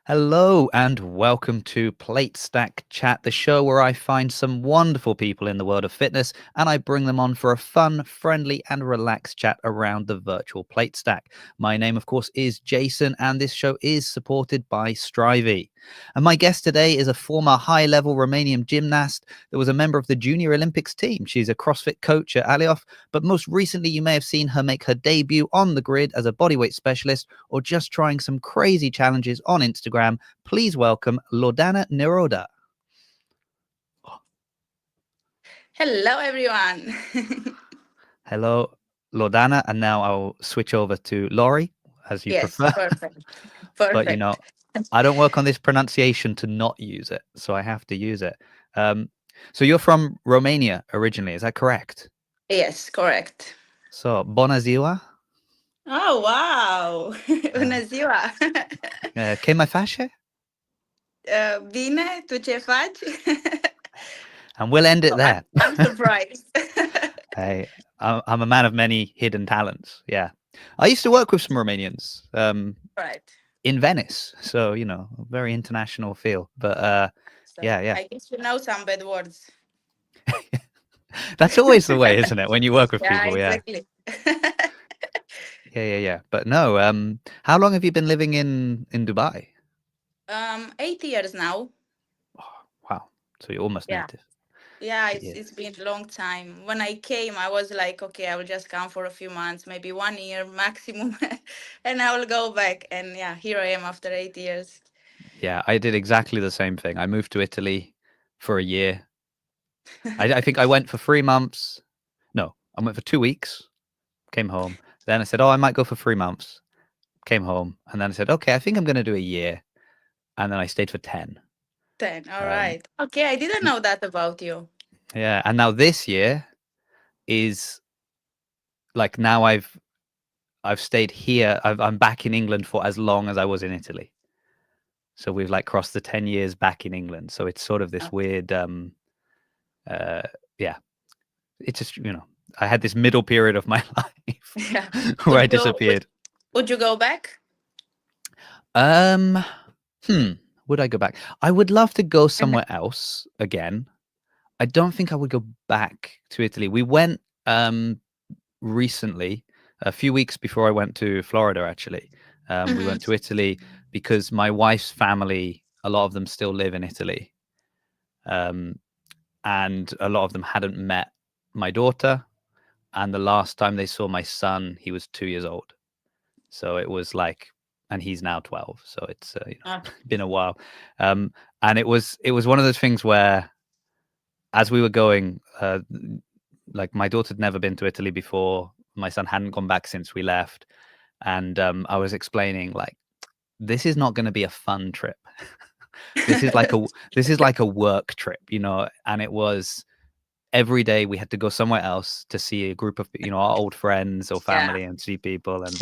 Hello and welcome to Plate Stack Chat, the show where I find some wonderful people in the world of fitness and I bring them on for a fun, friendly, and relaxed chat around the virtual plate stack. My name, of course, is Jason, and this show is supported by Strivey. And my guest today is a former high-level Romanian gymnast that was a member of the Junior Olympics team. She's a CrossFit coach at Alioth, but most recently you may have seen her make her debut on the grid as a bodyweight specialist or just trying some crazy challenges on Instagram. Please welcome Loredana Niroda. Hello, everyone. Hello, Loredana, and now I'll switch over to Laurie, as you Yes, prefer. perfect. But, Perfect. I don't work on this pronunciation to not use it, so I have to use it. So you're from Romania originally, is that correct? Yes, correct. So, bună ziua. Oh, wow. Bună ziua. Ce mai face? Bine, tu ce faci? And we'll end it Oh, there. I'm surprised. Hey, I'm a man of many hidden talents. Yeah. I used to work with some Romanians Right. in Venice. So, very international feel. But So yeah. I guess you know some bad words. That's always the way, isn't it? When you work with Yeah, people, yeah. exactly. Yeah. But no, how long have you been living in Dubai? 8 years now. Oh, wow. So you're almost Yeah. native. Yeah, Yeah. it's been a long time. When I came, I was like, okay, I will just come for a few months, maybe 1 year maximum, and I will go back. And yeah, here I am after 8 years. Yeah, I did exactly the same thing. I moved to Italy for a year. I think I went for 3 months. No, I went for 2 weeks, came home. Then I said, oh, I might go for 3 months, came home. And then I said, okay, I think I'm going to do a year. And then I stayed for 10. 10. All Um, right. Okay, I didn't know that about you. yeah. And now this year is like now I've stayed here. I'm back in England for as long as I was in Italy. So we've like crossed the 10 years back in England. So it's sort of this Oh, weird, yeah, it's just, I had this middle period of my life yeah. where Would I you would, disappeared. would you go back? Um, would I go back? I would love to go somewhere else again. I don't think I would go back to Italy. We went recently, a few weeks before I went to Florida, actually. We Hmm. went to Italy because my wife's family, a lot of them still live in Italy. And a lot of them hadn't met my daughter. And the last time they saw my son, he was 2 years old. So it was like, and he's now 12. So it's Oh, been a while. And it was one of those things where, as we were going, like my daughter had never been to Italy before. My son hadn't gone back since we left, and I was explaining like, this is not going to be a fun trip. this is like a work trip, and it was every day we had to go somewhere else to see a group of our old friends or yeah. family and see people, and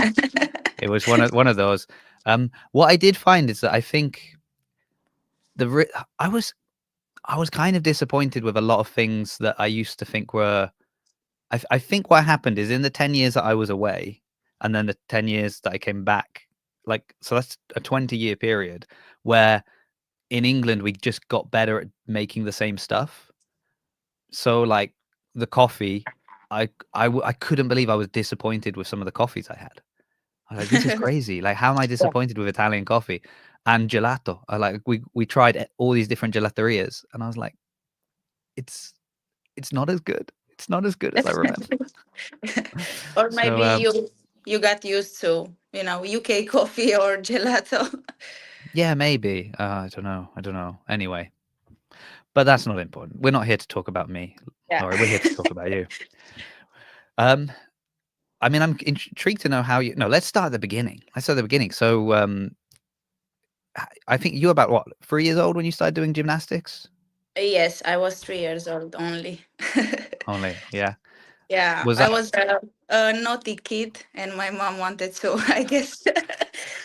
it was one of those. What I did find is that I think I was kind of disappointed with a lot of things that I used to think were. I think what happened is in the 10 years that I was away, and then the 10 years that I came back, so that's a 20-year period where in England we just got better at making the same stuff. So like the coffee, I couldn't believe I was disappointed with some of the coffees I had. I was like, this is crazy. Like, how am I Yeah. disappointed with Italian coffee and gelato? We tried all these different gelaterias, and I was like, it's not as good. It's not as good as I remember. Or So maybe you got used to, UK coffee or gelato. yeah, maybe. I don't know. Anyway, but that's not important. We're not here to talk about me, Yeah. Laurie. We're here to talk about you. Um, I mean, I'm intrigued to know how you. No, let's start at the beginning. So, I think you were about what, 3 years old when you started doing gymnastics? Yes, I was 3 years old only. Only, yeah. Yeah, Was I that was a naughty kid, and my mom wanted to, I guess,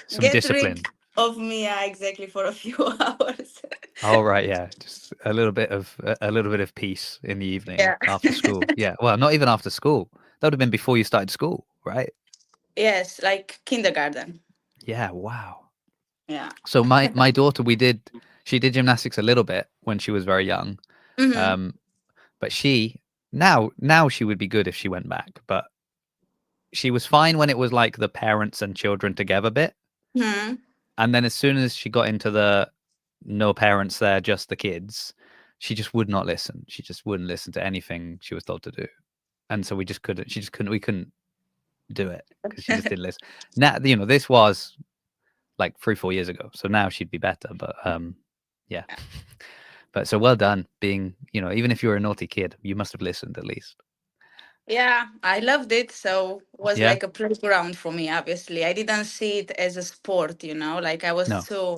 some get rid discipline? of me. Yeah, exactly, for a few hours. Oh, right, yeah. Just a little bit of peace in the evening Yeah. after school. Yeah. Well, not even after school. That would have been before you started school, right? Yes, like kindergarten. Yeah. Wow. Yeah. So my daughter, she did gymnastics a little bit when she was very young. Mm-hmm. Um, but now she would be good if she went back. But she was fine when it was like the parents and children together bit. Hmm. And then as soon as she got into the no parents there, just the kids, she just would not listen. She just wouldn't listen to anything she was told to do. And so we just couldn't, she just couldn't, we couldn't do it because she just didn't listen. Now, this was like 3, 4 years ago. So now she'd be better. But yeah. But so well done being, even if you were a naughty kid, you must have listened at least. Yeah, I loved it. So it was Yeah. like a playground for me, obviously. I didn't see it as a sport, like I was No.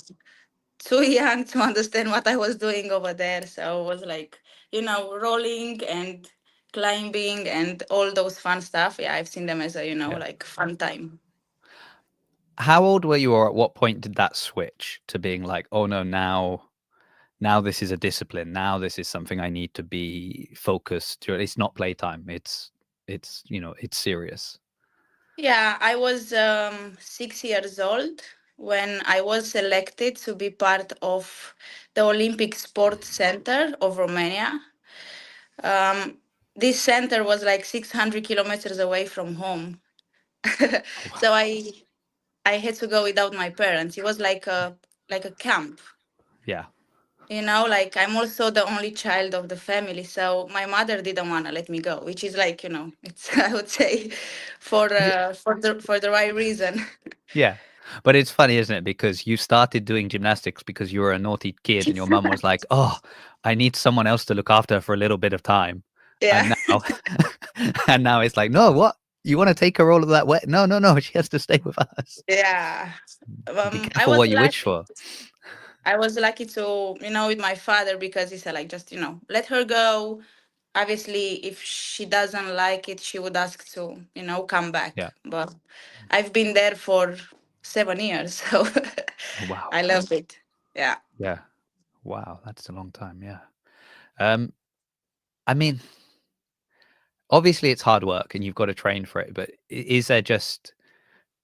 too young to understand what I was doing over there. So it was like, rolling and climbing and all those fun stuff. Yeah, I've seen them as a, Yeah. like fun time. How old were you, or at what point did that switch to being like, oh no, now this is a discipline. Now this is something I need to be focused to. It's not playtime. It's serious. Yeah, I was 6 years old when I was selected to be part of the Olympic Sports Center of Romania. Um, this center was like 600 kilometers away from home. Oh, wow. So I had to go without my parents. It was like a camp. Yeah. Like I'm also the only child of the family, so my mother didn't want to let me go, which is like, it's I would say Yeah. for the right reason. Yeah. But it's funny, isn't it? Because you started doing gymnastics because you were a naughty kid and your mum was like, oh, I need someone else to look after her for a little bit of time. Yeah. And now, and now it's like, no, what? You want to take her all of that way? No, no, no. She has to stay with us. Yeah. Be I careful was what you wish lucky. for. I was lucky to, with my father because he said like just, let her go. Obviously, if she doesn't like it, she would ask to, come back. Yeah. But I've been there for 7 years, so Oh, wow. I love it. Yeah. Yeah. Wow. That's a long time. Yeah. Um, I mean, obviously it's hard work and you've got to train for it, but is there just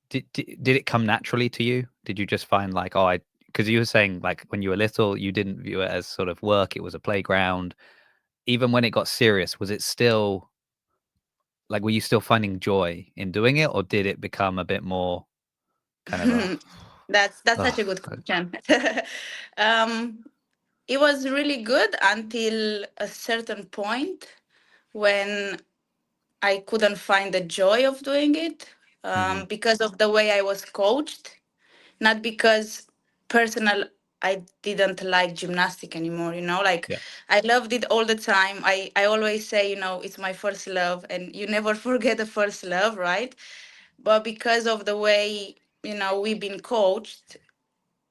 did it come naturally to you? Did you just find like, oh, I because you were saying like when you were little, you didn't view it as sort of work, it was a playground. Even when it got serious, was it still like were you still finding joy in doing it, or did it become a bit more kind of a That's such a oh, good question. um, it was really good until a certain point when I couldn't find the joy of doing it because of the way I was coached, not because personal. I didn't like gymnastic anymore. Like yeah, I loved it all the time. I always say, it's my first love, and you never forget the first love, right? But because of the way we've been coached,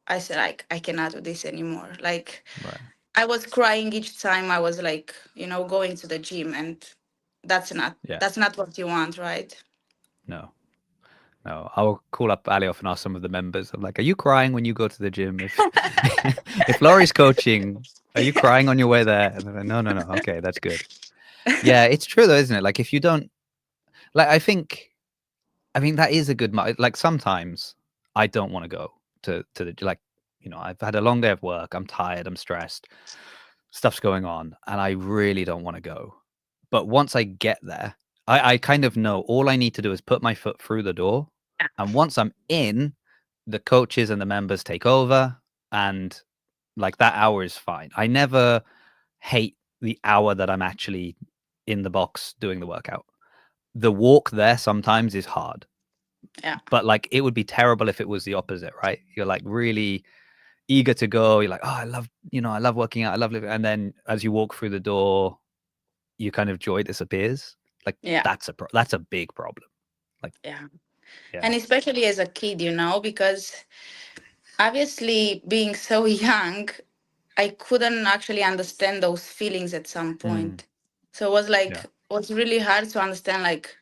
I said like I cannot do this anymore. Like right, I was crying each time I was like, going to the gym, and that's not yeah, that's not what you want, right? no. No, I'll call up Aliof and ask some of the members. I'm like, are you crying when you go to the gym? If if Laurie's coaching, are you crying on your way there? And they're like, no, no, no. Okay, that's good. Yeah, it's true though, isn't it? Like if you don't like, I mean, that is a good. Like sometimes I don't want to go to the like, I've had a long day of work. I'm tired. I'm stressed. Stuff's going on, and I really don't want to go. But once I get there, I kind of know all I need to do is put my foot through the door, and once I'm in, the coaches and the members take over, and like that hour is fine. I never hate the hour that I'm actually in the box doing the workout. The walk there sometimes is hard, Yeah. but like it would be terrible if it was the opposite, right? You're like really eager to go. You're like, oh, I love working out. I love living. And then as you walk through the door, you kind of joy disappears. Like Yeah. that's a big problem. Like, Yeah. yeah. And especially as a kid, because obviously being so young, I couldn't actually understand those feelings at some Mm, point. So it was like yeah. it was really hard to understand like,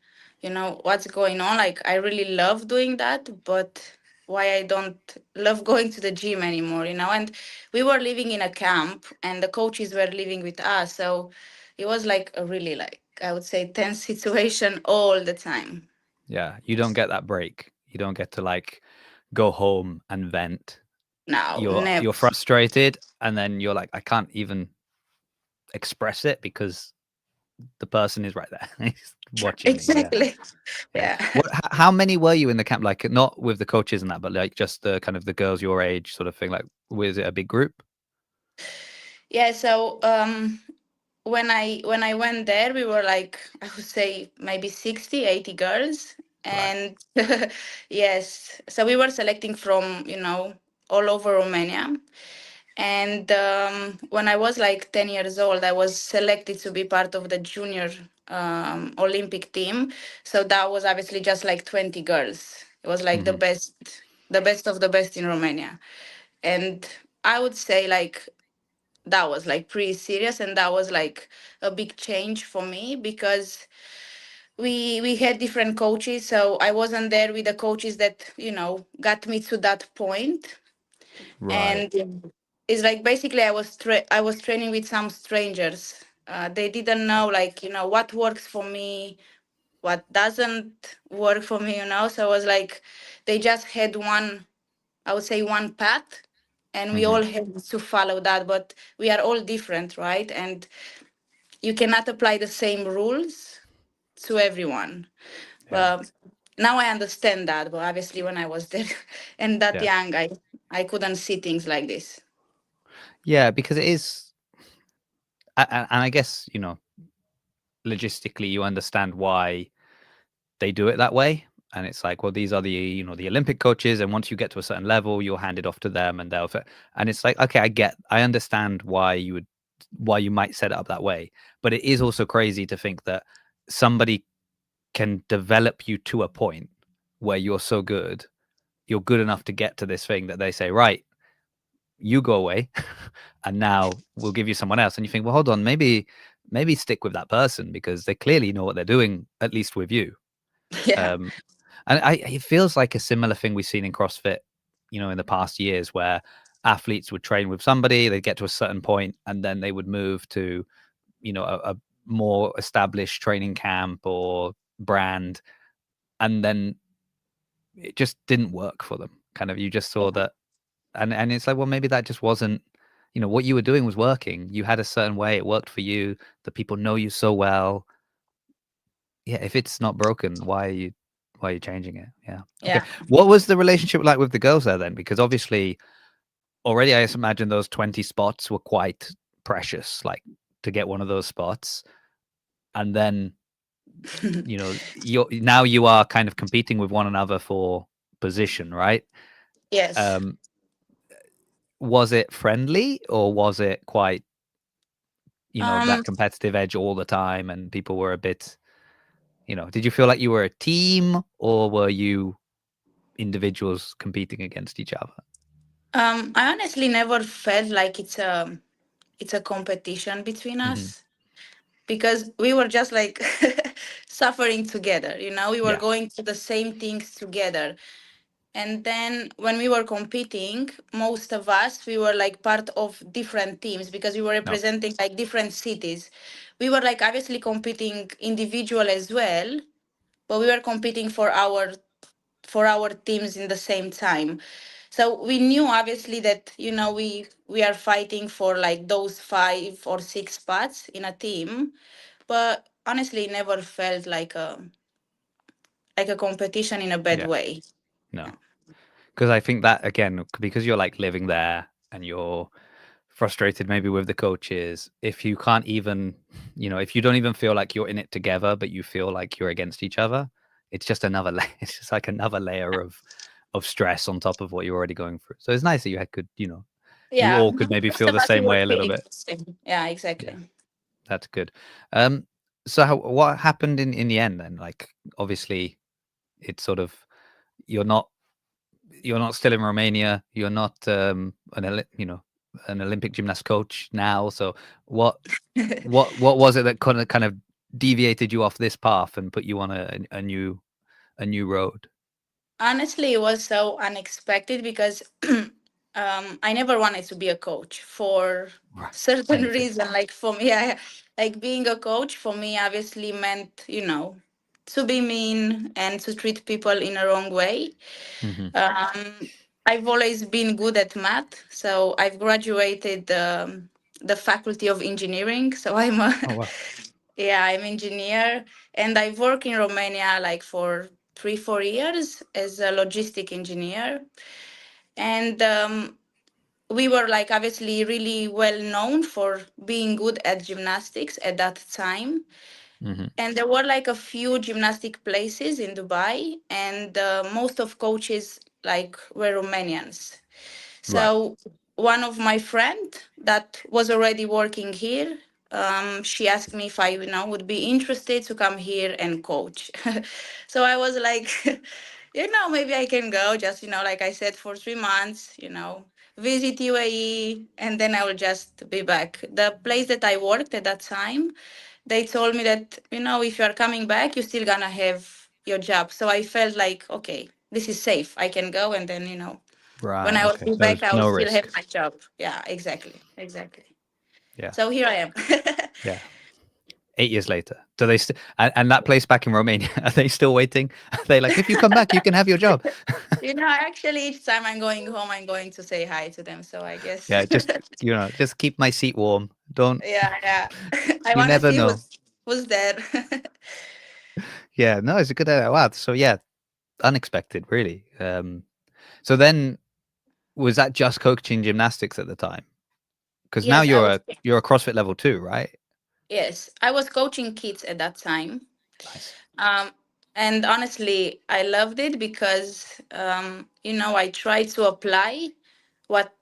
what's going on. Like I really love doing that, but why I don't love going to the gym anymore, And we were living in a camp and the coaches were living with us. So it was like a really like I would say tense situation all the time. Yeah. You don't get that break. You don't get to like go home and vent. No, you're never. frustrated, and then you're like, I can't even express it because the person is right there. He's watching me. Yeah. Exactly. Yeah. Yeah. How many were you in the camp? Like, not with the coaches and that, but like just the kind of the girls your age sort of thing. Like, was it a big group? Yeah. So when I went there, we were like, I would say maybe 60, 80 girls. Right. And yes, so we were selecting from, all over Romania. And when I was like 10 years old, I was selected to be part of the junior Olympic team. So that was obviously just like 20 girls. It was like Hmm. the best of the best in Romania. And I would say like that was like pretty serious, and that was like a big change for me because we had different coaches. So I wasn't there with the coaches that got me to that point. Right. And it's like basically I was training with some strangers. They didn't know like what works for me, what doesn't work for me. So I was like, they just had one, I would say, one path, and we Hmm. all had to follow that. But we are all different, right? And you cannot apply the same rules to everyone. Yeah. But now I understand that. But obviously, when I was there and that Yeah. young, I couldn't see things like this. Yeah, because it is, and I guess, logistically, you understand why they do it that way. And it's like, well, these are the, the Olympic coaches. And once you get to a certain level, you'll hand it off to them and and it's like, okay, I understand why you might set it up that way. But it is also crazy to think that somebody can develop you to a point where you're good enough to get to this thing that they say, right, you go away and now we'll give you someone else. And you think, well, hold on, maybe stick with that person because they clearly know what they're doing, at least with you. Yeah. Um, and it feels like a similar thing we've seen in CrossFit, in the past years where athletes would train with somebody, they'd get to a certain point, and then they would move to, a more established training camp or brand, and then it just didn't work for them. Kind of, you just saw that, and it's like, well, maybe that just wasn't, what you were doing was working. You had a certain way, it worked for you. The people know you so well. Yeah, if it's not broken, why are you changing it? Yeah. Okay. Yeah. What was the relationship like with the girls there then? Because obviously already I imagine those 20 spots were quite precious, like to get one of those spots. And then, you are kind of competing with one another for position, right? Yes. Um, was it friendly or was it quite, that Um, competitive edge all the time and people were a bit, did you feel like you were a team or were you individuals competing against each other? I honestly never felt like it's a competition between Hmm. us because we were just like suffering together. We were Yeah. going through the same things together. And then when we were competing, most of us, we were like part of different teams because we were No. representing like different cities. We were like obviously competing individual as well, but we were competing for our teams in the same time. So we knew obviously that we are fighting for like those 5 or 6 spots in a team, but honestly it never felt like a competition in a bad Yeah. way. No. Because I think that again, because you're like living there and you're frustrated maybe with the coaches, if you can't even, if you don't even feel like you're in it together, but you feel like you're against each other, it's just another it's just like another layer of stress on top of what you're already going through. So it's nice that you had could, you Yeah, all could maybe most feel of the us we same were way a little feeling bit. the same. Yeah, Yeah, exactly. that's good. Um, so what happened in the end then? Like obviously it's sort of you're not you're not still in Romania. You're not an Olympic gymnast coach now. So what what was it that kind of deviated you off this path and put you on a new road? Honestly, it was so unexpected because I never wanted to be a coach for Right. certain Same thing. reason. Like for me, like being a coach for me obviously meant, to be mean and to treat people in a wrong way. Hmm. Um, I've always been good at math, so I've graduated the Faculty of Engineering. So I'm a Oh wow. yeah, I'm engineer, and I've worked in Romania like for 3 4 years as a logistic engineer, and we were like obviously really well known for being good at gymnastics at that time. Hmm. And there were like a few gymnastic places in Dubai, and most of coaches like were Romanians. Right. So one of my friend that was already working here, she asked me if I, would be interested to come here and coach. So I was like, maybe I can go. Just like I said, for 3 months, visit UAE, and then I will just be back. The place that I worked at that time, they told me that if you are coming back, you're still gonna have your job. So I felt like, okay, this is safe. I can go, and then when Right. I will Okay. be So back, there's I will no still have risk. my job. Yeah, exactly, exactly. Yeah. So here I am. Yeah. 8 years later, do they still and that place back in Romania? Are they still waiting? Are they like, if you come back, you can have your job? Actually, each time I'm going home, I'm going to say hi to them. So I guess, Yeah. Just just keep my seat warm. Don't. yeah, yeah. I You want to never see know. who's there. Yeah. No, it's a good idea. Wow. So yeah, unexpected, really. So then, was that just coaching gymnastics at the time? Because now Yes, I was. you're a CrossFit level 2, right? Yes, I was coaching kids at that time. Nice. Um, and honestly, I loved it because, I tried to apply what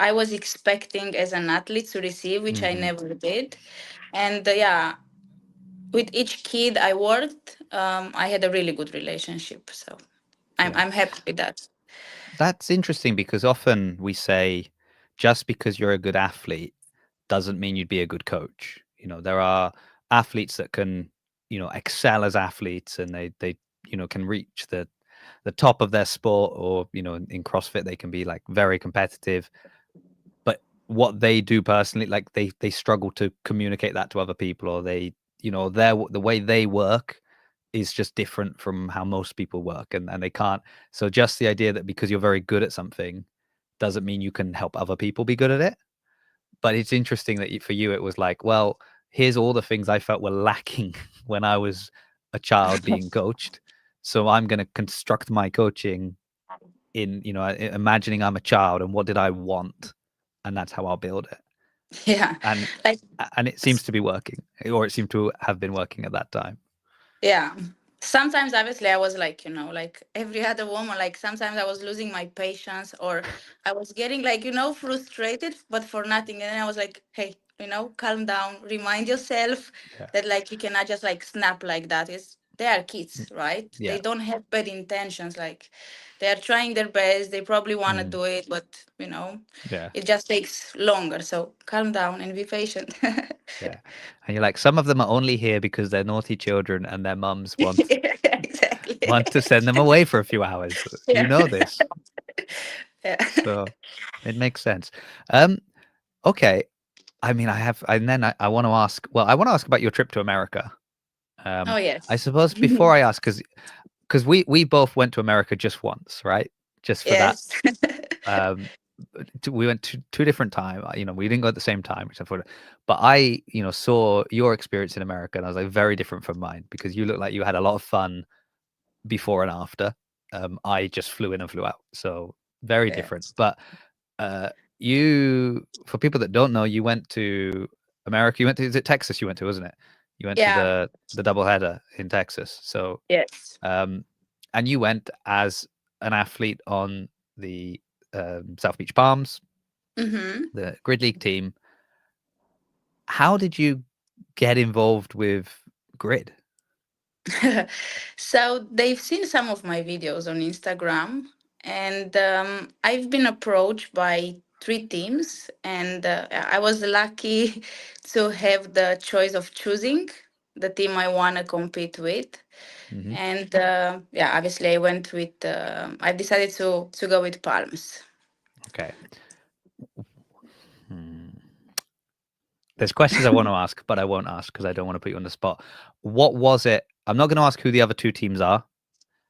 I was expecting as an athlete to receive, which I Hmm. never did. And yeah, with each kid I worked, I had a really good relationship. So Yeah. I'm happy with that. That's interesting because often we say just because you're a good athlete doesn't mean you'd be a good coach. There are athletes that can, excel as athletes and they can reach the top of their sport, or, in CrossFit they can be like very competitive. But what they do personally, like they struggle to communicate that to other people, or they, the way they work is just different from how most people work, and they can't. So just the idea that because you're very good at something doesn't mean you can help other people be good at it. But it's interesting that for you it was like, well, here's all the things I felt were lacking when I was a child being coached, so I'm going to construct my coaching in, imagining I'm a child and what did I want, and that's how I'll build it. Yeah, and like and it seems to be working, or it seemed to have been working at that time. yeah. Sometimes obviously I was like, like every other woman, like sometimes I was losing my patience, or I was getting like, frustrated, but for nothing. And then I was like, hey, calm down, remind yourself Yeah. that like you cannot just like snap like that. They are Mm. kids, right? They Yeah. don't have bad intentions. Like they are trying their best. They probably want to Mm. do it, but Yeah. it just takes longer. So calm down and be patient. Yeah. And you're like, some of them are only here because they're naughty children and their mums Yeah, exactly. want to send them away for a few hours. You Yeah. know this. Yeah. So it makes sense. Okay. I mean, and then I want to ask, well, I want to ask about your trip to America. Oh I yes. suppose before I ask, because we both went to America just once, right? Just for that. Yes. Um, we went to two different time. We didn't go at the same time, except for, but I, saw your experience in America, and I was like very different from mine because you look like you had a lot of fun before and after. I just flew in and flew out, so very different. Yes. But uh, for people that don't know, you went to America. You went to, is it Texas? You went to, wasn't it? You went to Yeah. the doubleheader in Texas. So, Yes. um, and you went as an athlete on the South Beach Palms, Mm-hmm. the grid league team. How did you get involved with grid? So they've seen some of my videos on Instagram, and I've been approached by 3 teams, and I was lucky to have the choice of choosing the team I want to compete with. Hmm. And yeah, obviously I went with. I decided to go with Palms. Okay. Hmm. There's questions I want to ask, but I won't ask because I don't want to put you on the spot. What was it? I'm not going to ask who the other two teams are,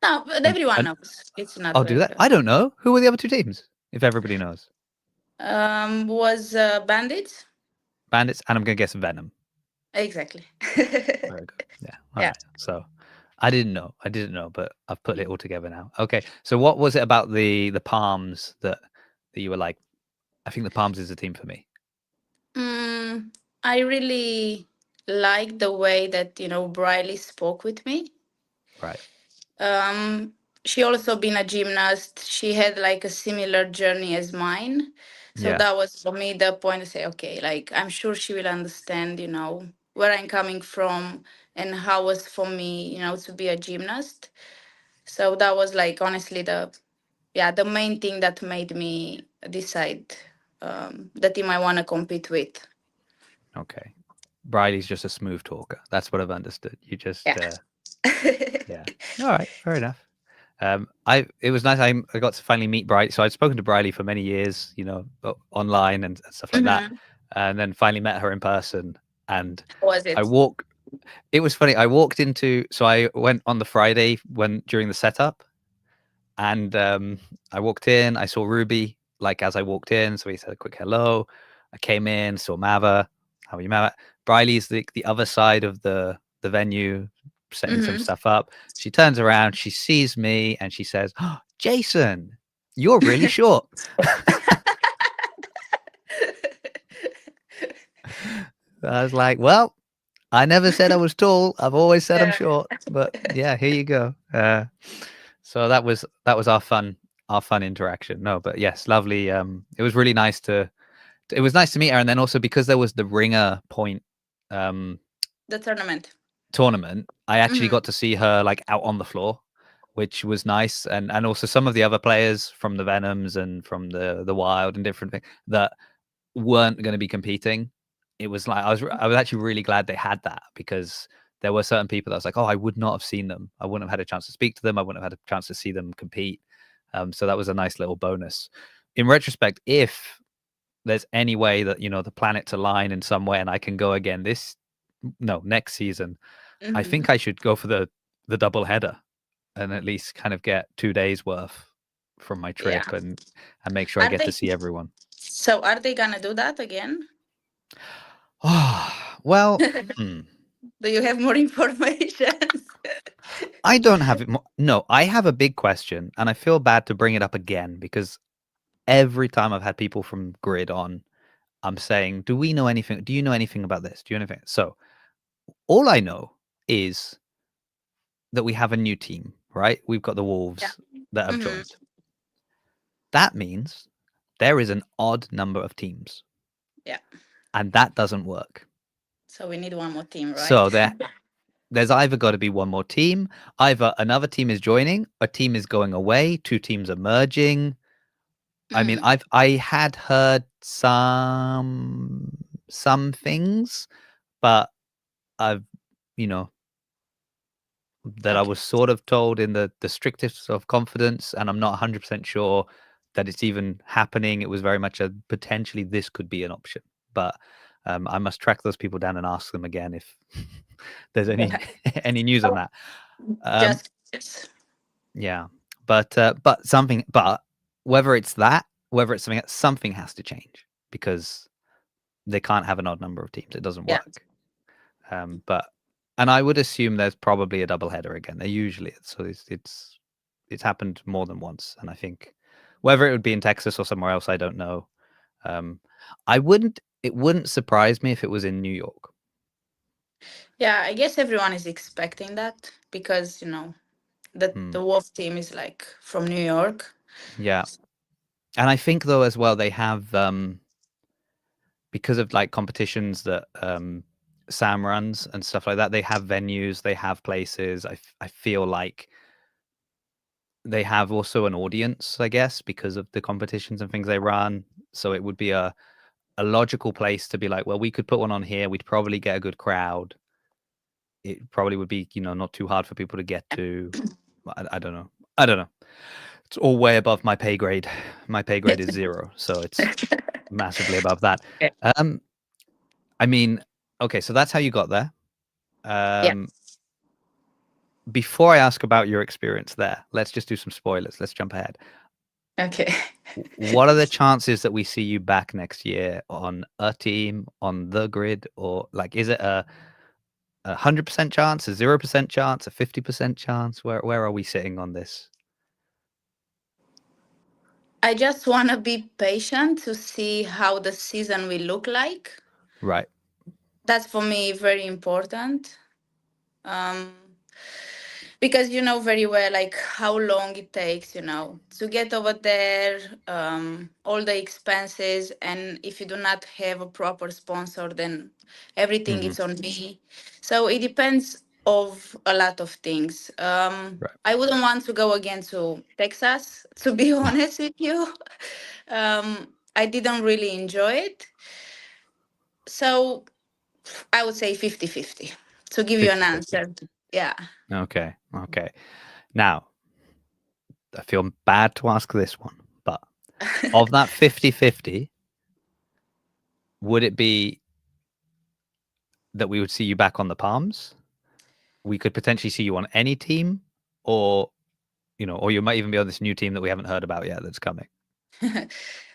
No, but everyone knows. It's not I'll do like that. I don't know. Who were the other two teams? If everybody knows. was Bandits. Bandits, and I'm going to guess Venom. Exactly. Very good. Yeah. All Yeah. right. So I didn't know. I didn't know, but I've put it all together now. Okay. So what was it about the Palms that you were like, I think the Palms is a team for me? I really like the way that Briley spoke with me. Right. Um, she also been a gymnast. She had like a similar journey as mine. So Yeah. that was for me the point to say, okay, like I'm sure she will understand, where I'm coming from and how was for me, to be a gymnast. So that was like honestly the main thing that made me decide the team I want to compete with. Okay. Briley's just a smooth talker. That's what I've understood. You just, Yeah. yeah. All right. Fair enough. It was nice. I got to finally meet Briley. So I'd spoken to Briley for many years, online and stuff like that, Hmm. and then finally met her in person. And Was I it? walked. It was funny. I walked into. So I went on the Friday during the setup, and I walked in. I saw Ruby like as I walked in. So he said a quick hello. I came in, saw Mava. How are you, Mava? Briley's the other side of the venue, setting some Hmm. stuff up. She turns around, she sees me, and she says, "Oh, Jason, you're really short." I was like, "Well, I never said I was tall. I've always said I'm Yeah. short." But yeah, here you go. So that was our fun interaction. No, but yes, lovely. It was really nice it was nice to meet her, and then also because there was the ringer point um The tournament. tournament, I actually Hmm. got to see her like out on the floor, which was nice, and also some of the other players from the Venoms and from the Wild and different things that weren't going to be competing. It was like I was actually really glad they had that, because there were certain people that I was like, oh, I would not have seen them. I wouldn't have had a chance to speak to them. I wouldn't have had a chance to see them compete. So that was a nice little bonus. In retrospect, if there's any way that the planets align in some way and I can go again next season, I Hmm. think I should go for the double header and at least kind of get 2 days worth from my Yeah. trip and make sure I Are get to they? see everyone. So are they gonna do that again? Oh, well, Do you have more information? I don't have it. No, I have a big question, and I feel bad to bring it up again because every time I've had people from Grid on, I'm saying, "Do we know anything? Do you know anything about this? Do you know anything?" So all I know is that we have a new team, right? We've got the Yeah. Wolves that have Hmm. joined. That means there is an odd number of teams, Yeah. and that doesn't work. So we need one more team, right? So there's either got to be one more team, either another team is joining, a team is going away, two teams are merging. I mean, Mm. I had heard some things, but I've you know that I Okay. was sort of told in the strictest of confidence, and I'm not 100% sure that it's even happening. It was very much a potentially this could be an option, but I must track those people down and ask them again if there's any Yeah. any news on that. Um, Just yes. yeah, but whether it's that, whether it's something has to change, because they can't have an odd number of teams. It doesn't Yeah. work. But and I would assume there's probably a double header again. They usually so it's happened more than once, and I think whether it would be in Texas or somewhere else, I don't know. Um, I wouldn't. It wouldn't surprise me if it was in New York. Yeah. I guess everyone is expecting that because the Hmm. Wolf team is like from New York. Yeah, and I think though as well they have because of like competitions that Sam runs and stuff like that. They have venues, they have places. I feel like they have also an audience, I guess, because of the competitions and things they run. So it would be a logical place to be like, well, we could put one on here. We'd probably get a good crowd. It probably would be, not too hard for people to get to. I don't know. I don't know. It's all way above my pay grade. My pay grade is 0, so it's massively above that. Okay. Um, I mean, okay, so that's how you got there. Yeah. Um, before I ask about your experience there, let's just do some spoilers. Let's jump ahead. Okay. What are the chances that we see you back next year on a team, on the grid, or like, is it a 100% chance, a 0% chance, a 50% chance? Where are we sitting on this? I just want to be patient to see how the season will look like. Right. That's for me very important. Um, because you know very well like how long it takes, to get over there, all the expenses, and if you do not have a proper sponsor, then everything Hmm. is on me. So it depends of a lot of things. Right. I wouldn't want to go again to Texas, to be honest with you. I didn't really enjoy it. So I would say 50-50 to give you an 50-50. answer. Yeah. Okay. Okay. Now, I feel bad to ask this one, but of that 50-50, would it be that we would see you back on the Palms? We could potentially see you on any team, or or you might even be on this new team that we haven't heard about yet that's coming.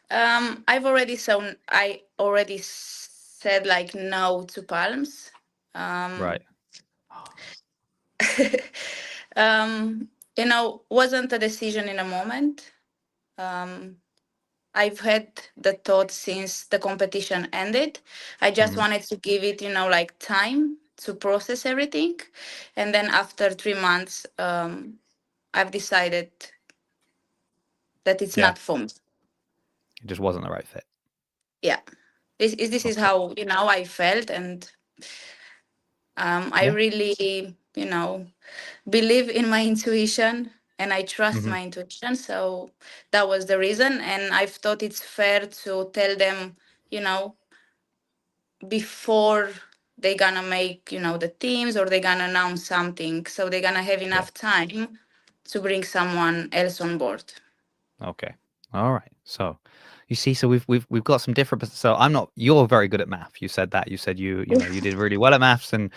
I already said like no to Palms. Right. Um, wasn't a decision in a moment. Um, I've had the thought since the competition ended. I just Hmm. wanted to give it, like time to process everything. And then after 3 months, I've decided that it's Yeah. not for me. It just wasn't the right fit. Yeah. This is Okay. how, I felt. And I Yeah. really, believe in my intuition and I trust Hmm. my intuition. So that was the reason. And I've thought it's fair to tell them, you know, before they gonna make, the teams or they gonna announce something. So they're gonna have Yeah. enough time to bring someone else on board. Okay. All right. So you see, so we've got some different. So I'm not. You're very good at math. You said that. You said you did really well at maths, and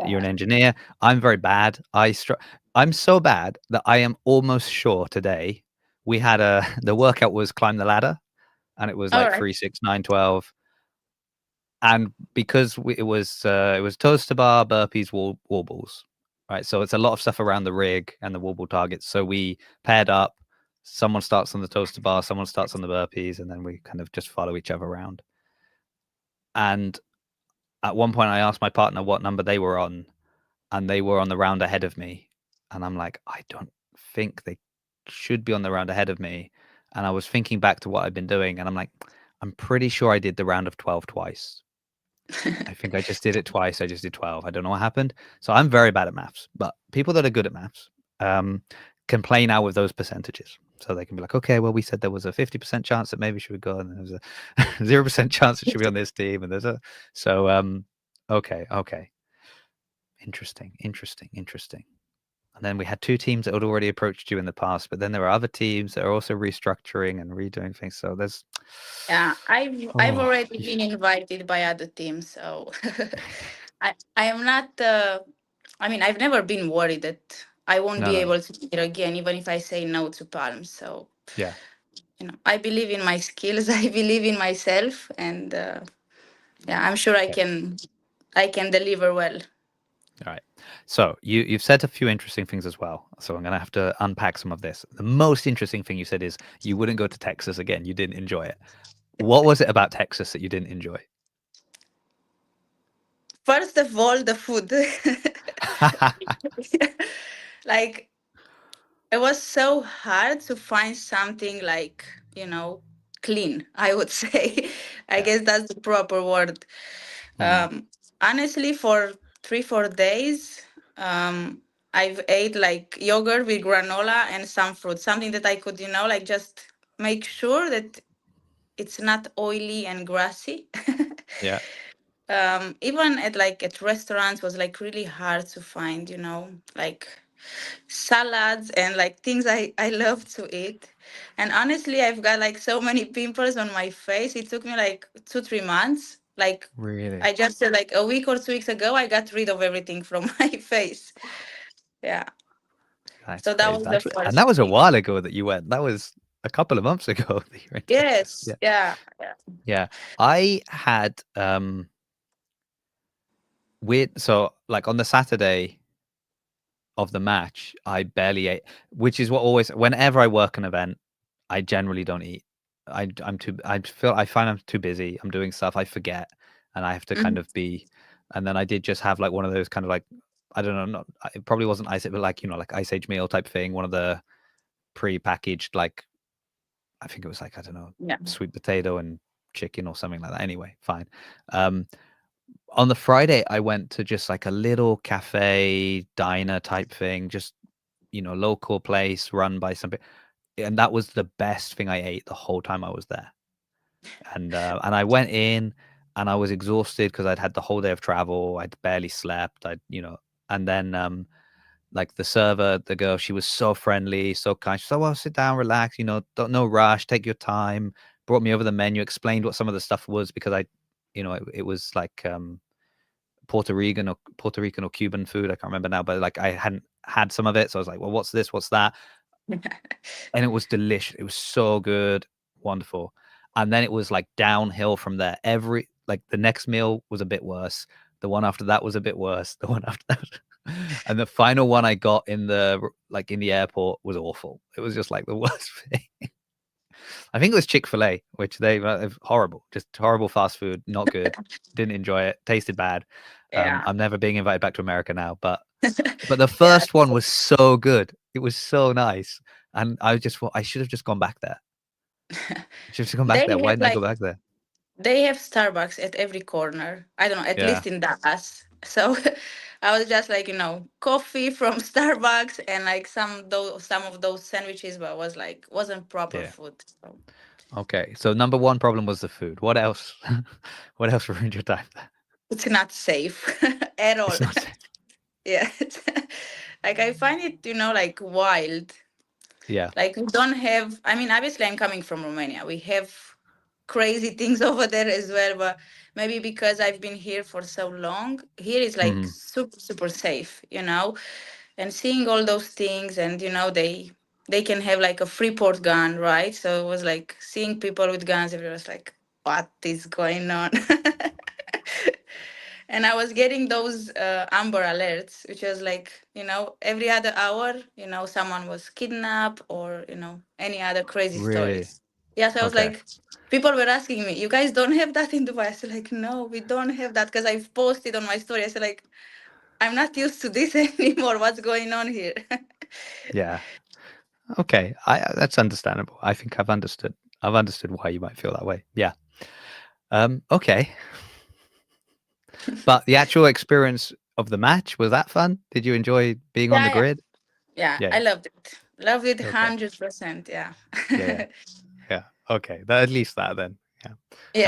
you're an engineer. I'm very bad. I'm so bad that I am almost sure today we had the workout was climb the ladder, and it was All like right. 3, 6, 9, 12. And because it was toaster bar, burpees, wall balls, right? So it's a lot of stuff around the rig and the wall ball targets. So we paired up. Someone starts on the toaster bar, someone starts on the burpees, and then we kind of just follow each other around. And at one point, I asked my partner what number they were on, and they were on the round ahead of me. And I'm like, I don't think they should be on the round ahead of me. And I was thinking back to what I've been doing, and I'm like, I'm pretty sure I did the round of 12 twice. I think I just did it twice. I just did 12. I don't know what happened. So I'm very bad at maths, but people that are good at maths um, can play now with those percentages. So they can be like, okay, well, we said there was a 50% chance that maybe she would go, and there was a 0% chance that she'd be on this team. And okay, okay. Interesting. And then we had two teams that had already approached you in the past, but then there are other teams that are also restructuring and redoing things. So there's, Yeah, I've oh, already been invited by other teams, so I am not. I mean, I've never been worried that I won't no, be no, no. able to do it again, even if I say no to Palm. So Yeah. I believe in my skills. I believe in myself, and yeah, I'm sure Okay. I can deliver well. All right. So you've said a few interesting things as well. So I'm going to have to unpack some of this. The most interesting thing you said is you wouldn't go to Texas again. You didn't enjoy it. What was it about Texas that you didn't enjoy? First of all, the food. Like it was so hard to find something like clean, I would say. I Yeah. guess that's the proper word. Mm, Honestly, for 3-4 days, um I've ate like yogurt with granola and some fruit, something that I could like just make sure that it's not oily and grassy. yeah. Even at restaurants was like really hard to find, like salads and like things I love to eat. And honestly, I've got like so many pimples on my face. It took me like 2-3 months. Like Really? I just said like a week or 2 weeks ago, I got rid of everything from my face. Yeah. That's So that crazy. was the And that first was a thing. while ago that you went. That was a couple of months ago that you went to Texas. Yes, Yeah. yeah, yeah. Yeah. I had weird, so like on the Saturday of the match, I barely ate, which is what always, whenever I work an event, I generally don't eat. I find I'm too busy. I'm doing stuff, I forget, and I have to kind Mhm. of be, and then I did just have like one of those kind of like, I don't know, not, it probably wasn't ice, but like, like Ice Age meal type thing, one of the pre-packaged, like, I think it was like, I don't know, Yeah. sweet potato and chicken or something like that. Anyway, fine. Um, on the Friday, I went to just like a little cafe diner type thing, just local place run by somebody, and that was the best thing I ate the whole time I was there. And I went in, and I was exhausted because I'd had the whole day of travel. I'd barely slept. And then like the server, the girl, she was so friendly, so kind. She said, "Well, sit down, relax. Don't no rush. Take your time." Brought me over the menu, explained what some of the stuff was because it was like Puerto Rican or Cuban food. I can't remember now, but like I hadn't had some of it, so I was like, "Well, what's this? What's that?" And it was delicious. It was so good, wonderful. And then it was like downhill from there. The next meal was a bit worse. The one after that was a bit worse. The one after that, and the final one I got in the airport was awful. It was just like the worst thing. I think it was Chick-fil-A, which horrible, just horrible fast food, not good. Didn't enjoy it. Tasted bad. Yeah. I'm never being invited back to America now, but the Yeah. first one was so good. It was so nice. And I just thought I should have just gone back there. I should have gone back there. They Why have didn't I go like back there? they have Starbucks at every corner. I don't know, at Yeah. least in Dallas. So I was just like, coffee from Starbucks and like some of those sandwiches, but was like wasn't proper Yeah. food. So Okay. So number one problem was the food. What else? What else ruined your time there? it's not safe at all. It's not safe. Yeah. Like I find it, like wild. Yeah. Like we don't have, I mean, obviously I'm coming from Romania. We have crazy things over there as well, but maybe because I've been here for so long, here is like Hmm. super, super safe. And seeing all those things and they can have like a Freeport gun, right? So it was like seeing people with guns, it was like, what is going on? And I was getting those Amber Alerts, which was like, every other hour, someone was kidnapped or, any other crazy Really? stories. Yeah, so I was Okay. like, people were asking me, you guys don't have that in Dubai? I said, like, no, we don't have that because I've posted on my story. I said, like, I'm not used to this anymore. What's going on here? Yeah. Okay. That's understandable. I think I've understood why you might feel that way. Yeah. Okay. But the actual experience of the match, was that fun? Did you enjoy being on the Yeah, yeah. grid? Yeah, Yeah. I loved it. Loved it Okay. 100%. Yeah. Yeah, yeah. Yeah. Okay. At least that then. Yeah.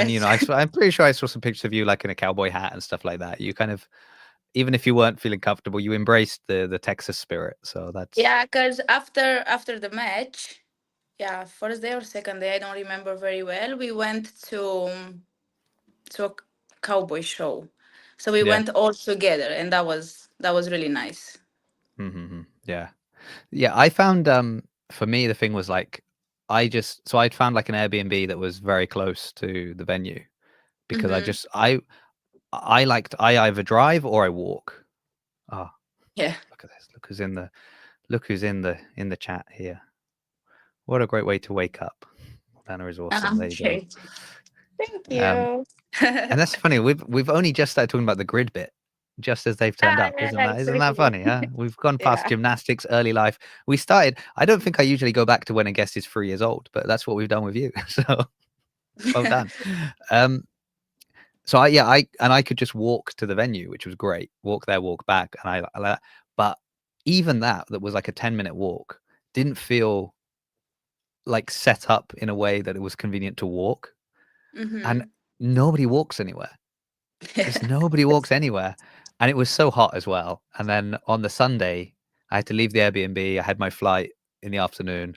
And Yes. I'm pretty sure I saw some pictures of you like in a cowboy hat and stuff like that. You kind of, even if you weren't feeling comfortable, you embraced the Texas spirit. So that's Yeah, because after the match, yeah, first day or second day, I don't remember very well. We went to a cowboy show, so we yeah. went all together, and that was really nice. Yeah. Yeah. I found for me the thing was like I'd found like an Airbnb that was very close to the venue because Mm-hmm. I either drive or I walk. Oh, Yeah. look at this. Look who's in the chat here. What a great way to wake up. Lana is awesome. There you go. Okay. Thank Um, you. and that's funny. We've only just started talking about the grid bit, just as they've turned Yeah, up. yeah, Isn't yeah, that isn't that exactly. funny? Huh? We've gone past Yeah. gymnastics, early life. We started. I don't think I usually go back to when a guest is 3 years old, but that's what we've done with you. So well done. Um, so I could just walk to the venue, which was great. Walk there, walk back, and I like that. But even that was like a 10-minute walk, didn't feel like set up in a way that it was convenient to walk. And Mm-hmm. nobody walks anywhere. Just Yeah. nobody walks anywhere. And it was so hot as well. And then on the Sunday, I had to leave the Airbnb. I had my flight in the afternoon.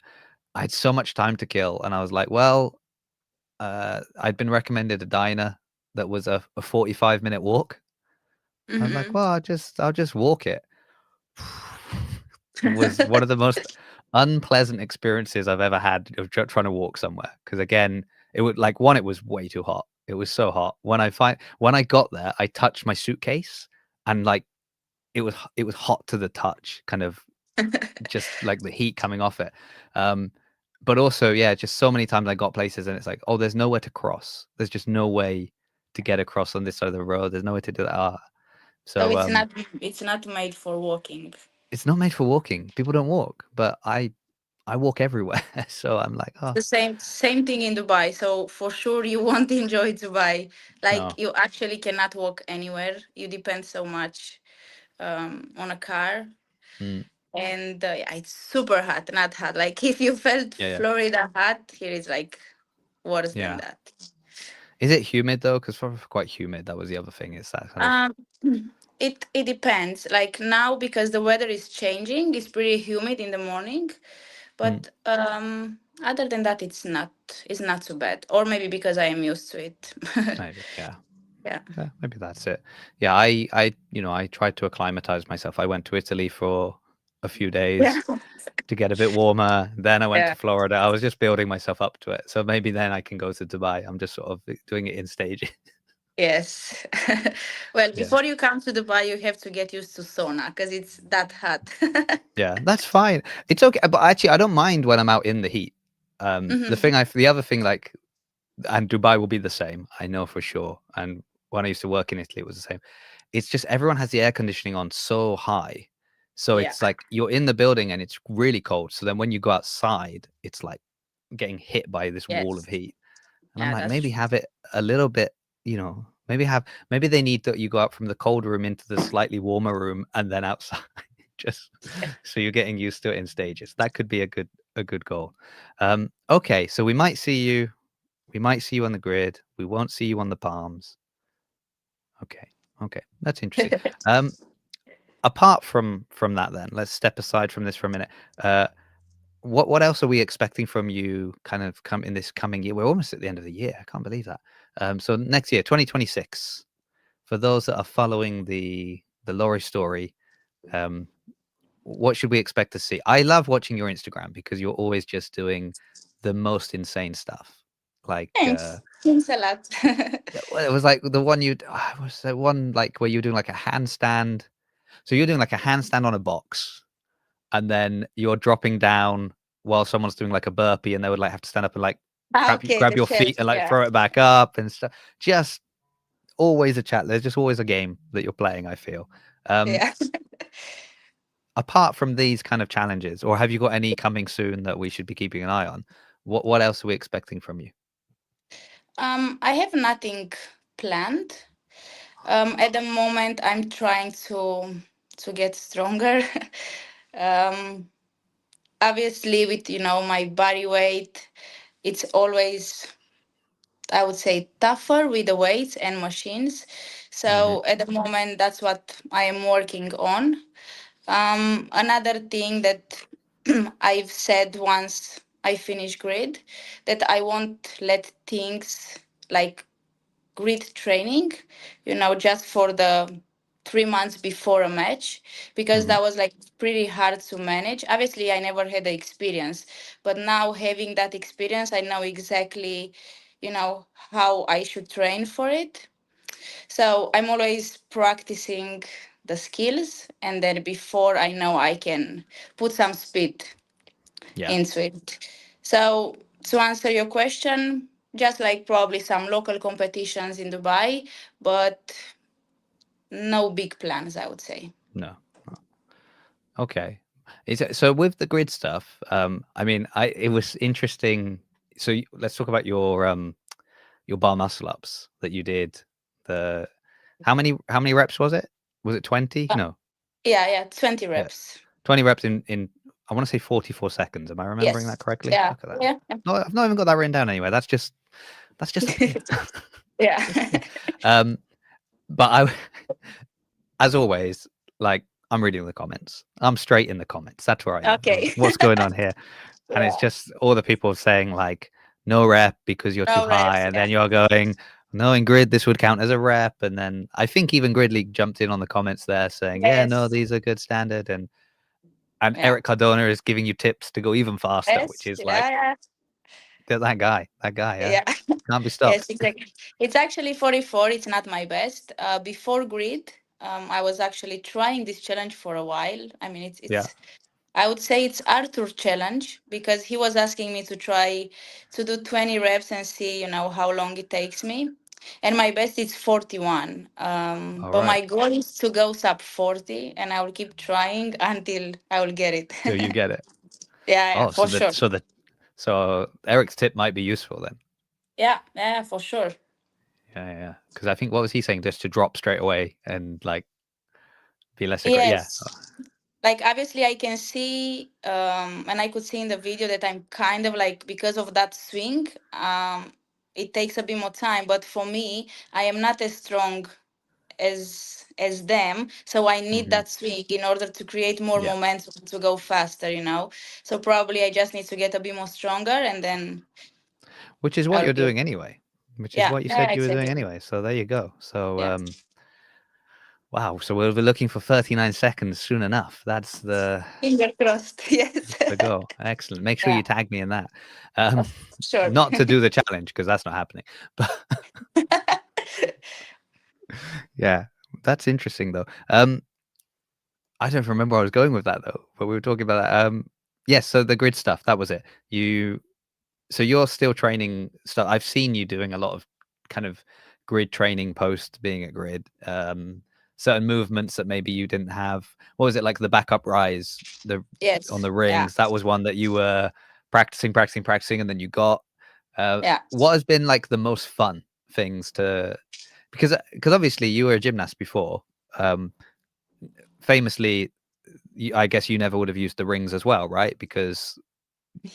I had so much time to kill. And I was like, well, I'd been recommended a diner that was a 45-minute walk. I was like, Mm-hmm. well, I'll just walk it. was one of the most unpleasant experiences I've ever had of trying to walk somewhere. Because again, it would like one, it was way too hot. It was so hot. When I got there, I touched my suitcase and like it was hot to the touch, kind of just like the heat coming off it. Um, but also, yeah, just so many times I got places and it's like, oh, there's nowhere to cross. There's just no way to get across on this side of the road. There's no way to do that. So So it's not made for walking. it's not made for walking. People don't walk, but I walk everywhere. So I'm like, It's oh the same thing in Dubai. So for sure you won't enjoy Dubai. Like no. you actually cannot walk anywhere. You depend so much on a car. Mm, And yeah, it's super hot, not hot. Like if you felt yeah, yeah, Florida hot, here is like worse than yeah. that. Is it humid though? Because quite humid. That was the other thing. Is that kind of Um, it depends. Like now, because the weather is changing, it's pretty humid in the morning. mm, But other than that, it's not so bad. Or maybe because I am used to it. maybe, yeah. Yeah. Yeah, maybe that's it. Yeah, I tried to acclimatize myself. I went to Italy for a few Yeah. days to get a bit warmer. Then I went to Yeah. Florida. I was just building myself up to it. So maybe then I can go to Dubai. I'm just sort of doing it in stages. Yes. Well, Yeah. before you come to Dubai, you have to get used to sauna because it's that hot. Yeah, that's fine. It's okay. But actually, I don't mind when I'm out in the heat. Hmm. The other thing, like, and Dubai will be the same. I know for sure. And when I used to work in Italy, it was the same. It's just everyone has the air conditioning on so high. So Yeah. it's like you're in the building and it's really cold. So then when you go outside, it's like getting hit by this wall of Yes. heat. And I'm Yeah, like, that's maybe true. have it a little bit, maybe they need that you go out from the cold room into the slightly warmer room and then outside, just so you're getting used to it in stages. That could be a good goal. Okay, so we might see you on the grid. We won't see you on the palms. Okay, okay, that's interesting. Apart from that, then let's step aside from this for a minute. Uh, what else are we expecting from you kind of come in this coming year? We're almost at the end of the year. I can't believe that. So next year, 2026, for those that are following the Laurie story, um, what should we expect to see? I love watching your Instagram because you're always just doing the most insane stuff. Like Thanks. Thanks a lot. well, it was like the one was the one like where you're doing like a handstand. So you're doing like a handstand on a box and then you're dropping down while someone's doing like a burpee and they would like have to stand up and like grab Okay, grab the your chef. feet and like Yeah. throw it back up and stuff. Just always a chat. There's just always a game that you're playing, I feel. Um, Yeah. apart from these kind of challenges, or have you got any coming soon that we should be keeping an eye on? What else are we expecting from you? I have nothing planned. At the moment, I'm trying to get stronger. um, Obviously, with my body weight, it's always, I would say, tougher with the weights and machines. Hmm. So at the moment, that's what I am working on. Another thing that I've said once I finish grid, that I won't let things like grid training, just for the 3 months before a match, because Hmm. that was like pretty hard to manage. Obviously, I never had the experience, but now having that experience, I know exactly, how I should train for it. So I'm always practicing the skills, and then before I know I can put some speed Yeah. into it. So to answer your question, just like probably some local competitions in Dubai, but no big plans, I would say. No. Okay. So with the grid stuff, I mean, it was interesting. So let's talk about your bar muscle ups that you did. The how many reps was it? Was it 20? Uh, No. yeah, yeah, 20 Yeah. reps. 20 reps in I want to say 44 seconds. Am I remembering that Yes. correctly? Yeah. Look at that. Yeah. No, I've not even got that written down anyway. That's just up here. Yeah. Just up here. Um, but as always, like I'm reading the comments. I'm straight in the comments. That's where I am. I'm Okay. like, what's going on here? And it's Yeah. just all the people saying like no rep because you're too No high, reps. and Yeah. then you're going no in grid this would count as a rep, and then I think even Grid League jumped in on the comments there saying yeah no Yes. these are good standard, and And Yeah. Eric Cardona is giving you tips to go even faster, which Yes. is like Yeah. that guy, yeah, Yeah. can't be Yes, stopped. exactly. It's actually 44. It's not my best. Before grid, I was actually trying this challenge for a while. I mean, Yeah. I would say it's Arthur challenge because he was asking me to try to do 20 reps and see, how long it takes me. And my best is 41. All But right. my goal is to go sub 40, and I will keep trying until I will get it. Till you get it. Yeah, yeah, Oh, for sure. so Eric's tip might be useful then. Yeah, yeah, for sure. Yeah, yeah. Because I think what was he saying? Just to drop straight away and like be less aggressive. Yeah. Yes. Like obviously I can see and I could see in the video that I'm kind of like, because of that swing, it takes a bit more time, but for me I am not as strong as them, so I need Hmm. that swing in order to create more Yeah. momentum to go faster. So probably I just need to get a bit more stronger, and then Which is what I'll you're be. doing anyway. Which is Yeah, what you yeah, said you were doing exactly. anyway. So there you go. So Yeah. wow. So we'll be looking for 39 seconds soon enough. Finger crossed. Yes. That's the goal. Excellent. Make sure Yeah. you tag me in that. Um, Sure. not to do the challenge because that's not happening. But yeah, that's interesting though. I don't remember where I was going with that though, but we were talking about that. Yes, so the grid stuff, that was it. So you're still training stuff. I've seen you doing a lot of kind of grid training post being at grid. Certain movements that maybe you didn't have. What was it like the backup rise, the on Yes. the Yeah. rings? That was one that you were practicing, and then you got. Yeah. What has been like the most fun things to because obviously you were a gymnast before. Um, famously, I guess you never would have used the rings as well, right? Because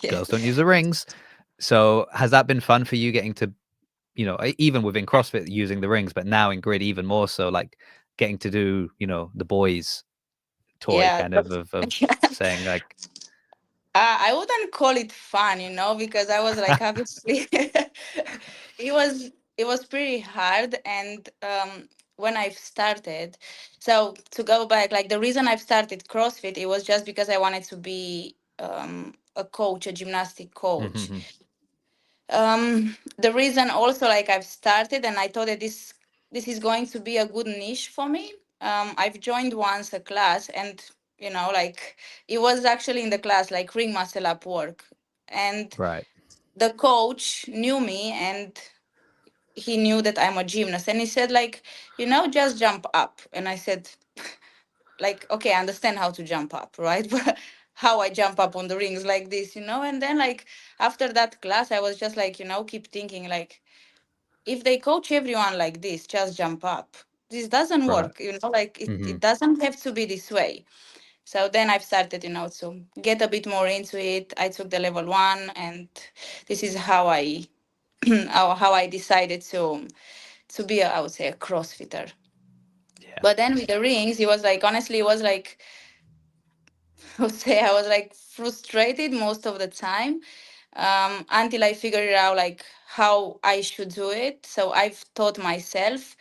girls Yes. don't use the rings. So has that been fun for you getting to, even within CrossFit using the rings, but now in grid even more so, like getting to do, the boys' toy Yeah. kind of saying like, I wouldn't call it fun, because I was like, obviously, it was pretty hard. And when I've started, so to go back, like the reason I've started CrossFit, it was just because I wanted to be a coach, a gymnastic coach. mhm, The reason also, like, I've started, and I thought that this is going to be a good niche for me. I've joined once a class, and like, it was actually in the class like ring muscle up work, and right, the coach knew me, and he knew that I'm a gymnast, and he said, like, just jump up. And I said, like, okay, I understand how to jump up, right? But how I jump up on the rings like this. And then, like, after that class, I was just like, keep thinking, like, if they coach everyone like this, just jump up, this doesn't right, work. Like, it hmm doesn't have to be this way. So then I've started, to get a bit more into it. I took the level 1, and this is how I how I decided to be I would say a CrossFitter. yeah, But then with the rings, it was like, honestly, it was like, I would say I was like frustrated most of the time, until I figured it out, like, how I should do it. So I've taught myself,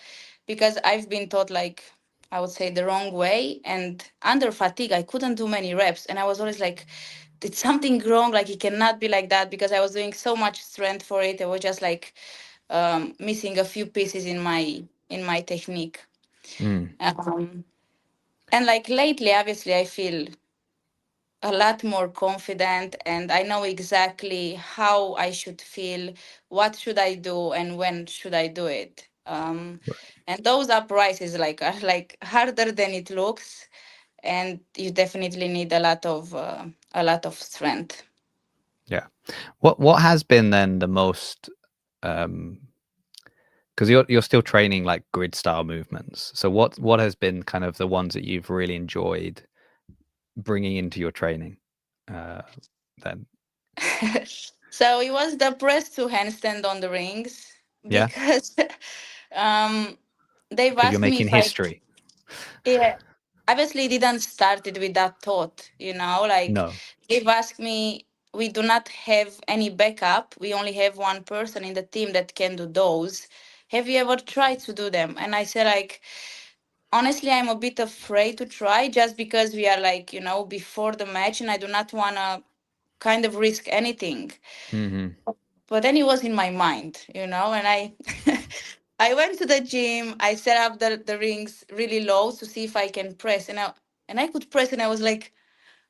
because I've been taught, like, I would say, the wrong way. And under fatigue, I couldn't do many reps. And I was always like, did something wrong? Like, it cannot be like that, because I was doing so much strength for it. I was just like missing a few pieces in my technique. mm, Um, and like lately, obviously, I feel a lot more confident, and I know exactly how I should feel, what should I do, and when should I do it. And those uprise like are like harder than it looks, and you definitely need a lot of strength. yeah. What has been then the most um because you're still training like grid style movements. So what has been kind of the ones that you've really enjoyed bringing into your training uh, then? So it was the press to handstand on the rings, Yeah, because um, they've because you're asked me making if I. history. Yeah, obviously didn't started with that thought. Like, No. they've asked me, we do not have any backup. We only have one person in the team that can do those. Have you ever tried to do them? And I said, like, honestly, I'm a bit afraid to try just because we are like, before the match and I do not want to kind of risk anything. Hmm. But then it was in my mind, and I I went to the gym, I set up the rings really low to see if I can press, and I could press, and I was like,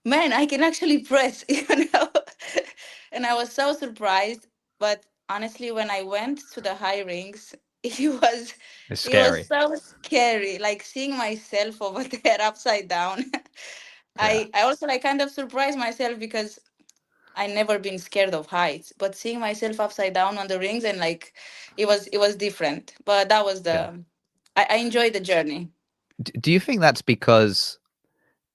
man, I can actually press, and I was so surprised. But honestly, when I went to the high rings, it was It's it was scary. so scary, like seeing myself over there upside down. Yeah. I also like kind of surprised myself because I never been scared of heights, but seeing myself upside down on the rings and like it was different. But that was Yeah. I enjoyed the journey. Do you think that's because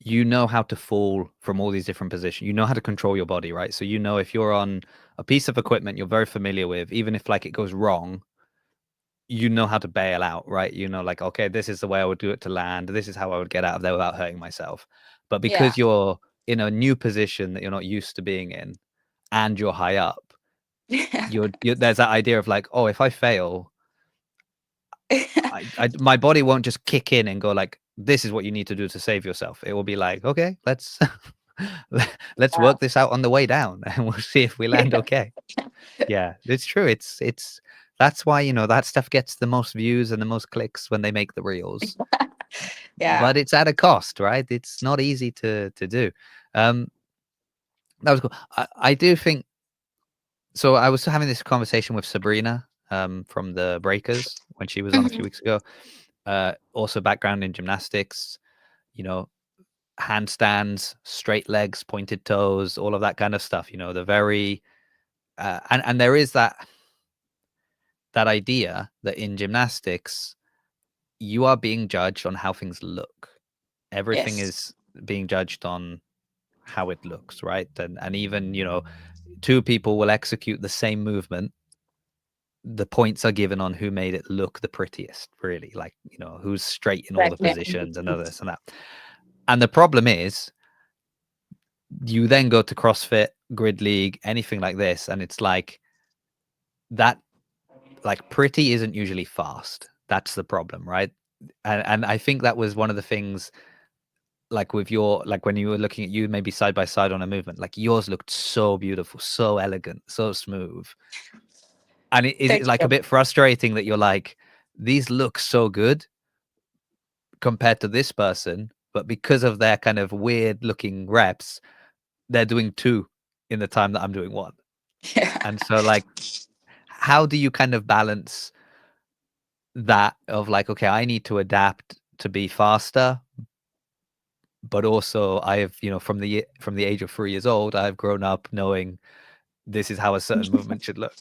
you know how to fall from all these different positions? You know how to control your body, right? So you know if you're on a piece of equipment you're very familiar with, even if like it goes wrong, you know how to bail out, right? You know, like, okay, this is the way I would do it to land. This is how I would get out of there without hurting myself. But Yeah. because you're in a new position that you're not used to being in and you're high up, you're there's that idea of like, oh, if I fail, my body won't just kick in and go like, this is what you need to do to save yourself. It will be like, okay, let's Yeah. work this out on the way down and we'll see if we land okay. Yeah, it's true. It's that's why, that stuff gets the most views and the most clicks when they make the reels. Yeah. But it's at a cost, right? It's not easy to do. Um, that was cool. I do think so. I was having this conversation with Sabrina from the Breakers when she was on a few Mhm. weeks ago. Also background in gymnastics, you know, handstands, straight legs, pointed toes, all of that kind of stuff. The very and there is that idea that in gymnastics you are being judged on how things look. Everything Yes. is being judged on how it looks, right? And even, two people will execute the same movement. The points are given on who made it look the prettiest, really, like, who's straight in all the Exactly. positions and all this and that. And the problem is you then go to CrossFit, Grid League, anything like this, and it's like that, like pretty isn't usually fast. That's the problem, right? And I think that was one of the things, like with your, like when you were looking at you maybe side by side on a movement, like yours looked so beautiful, so elegant, so smooth. And is it Thank like a you. bit frustrating that you're like, these look so good compared to this person, but because of their kind of weird looking reps, they're doing two in the time that I'm doing one. Yeah. And so like, how do you kind of balance that of like, okay, I need to adapt to be faster, but also I've, from the age of 3 years old, I've grown up knowing this is how a certain movement should look.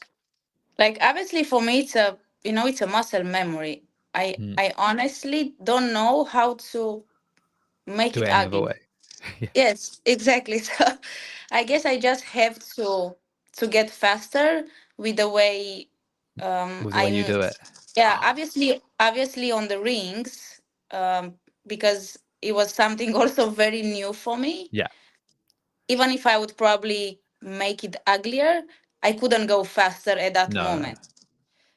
Like obviously for me it's a muscle memory. I Mm. I honestly don't know how to make Do it it any other ugly. way. Yeah. Yes, exactly. So I guess I just have to get faster with the way With the way you I'm do it. yeah, obviously on the rings, because it was something also very new for me. Yeah. Even if I would probably make it uglier, I couldn't go faster at that No, no. moment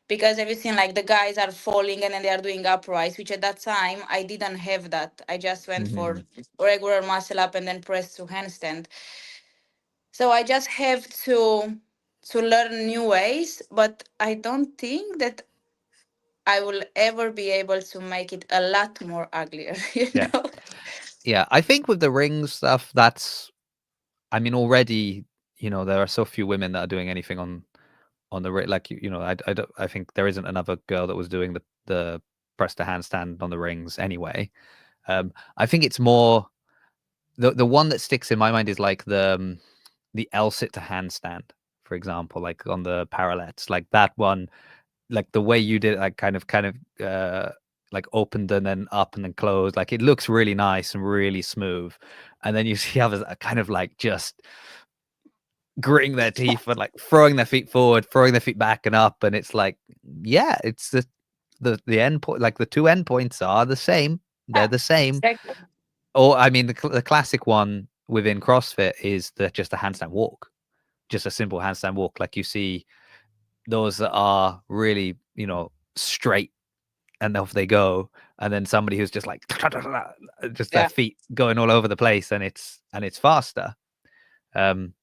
because everything like the guys are falling and then they are doing uprights, which at that time I didn't have that. I just went for Mhm. regular muscle up and then press to handstand. So I just have to learn new ways, but I don't think that I will ever be able to make it a lot more uglier, Yeah. Yeah. I think with the ring stuff, I mean, already, there are so few women that are doing anything on the ring. Like, I think there isn't another girl that was doing the press to handstand on the rings anyway. I think it's more the one that sticks in my mind is like the L sit to handstand, for example, like on the parallettes, like that one, like the way you did it, like like opened and then up and then closed, like it looks really nice and really smooth. And then you see others that are kind of like just gritting their teeth and like throwing their feet forward, throwing their feet back and up. And it's like, yeah, it's the end point, like the two end points are the same. They're Yeah, the same. exactly. Or I mean, the classic one within CrossFit is just a handstand walk, just a simple handstand walk. Like you see those that are really, straight and off they go. And then somebody who's just like just their Yeah. feet going all over the place, and it's faster. Um,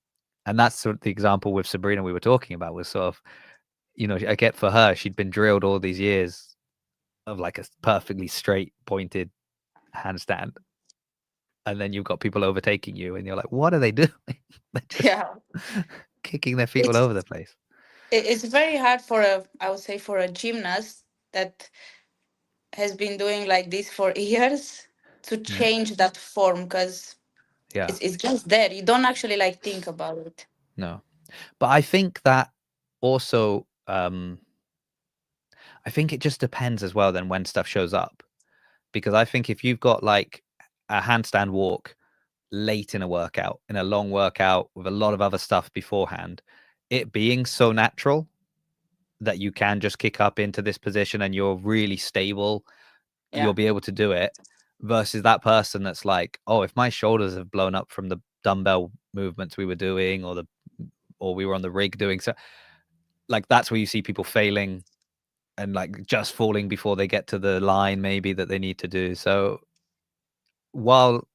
and that's sort of the example with Sabrina we were talking about, was sort of, I get for her, she'd been drilled all these years of like a perfectly straight pointed handstand, and then you've got people overtaking you, and you're like, what are they doing? They're just Yeah. kicking their feet all It's over the place. it's very hard for a, I would say, for a gymnast that has been doing like this for years to Yeah, change that form, because yeah, it's just there. You don't actually like think about it. no, but I think that also, I think it just depends as well then when stuff shows up, because I think if you've got like a handstand walk late in a workout, in a long workout with a lot of other stuff beforehand, it being so natural that you can just kick up into this position and you're really stable, you'll Yeah. be able to do it, versus that person that's like, oh, if my shoulders have blown up from the dumbbell movements we were doing, or we were on the rig doing so, like that's where you see people failing and like just falling before they get to the line maybe that they need to do. So while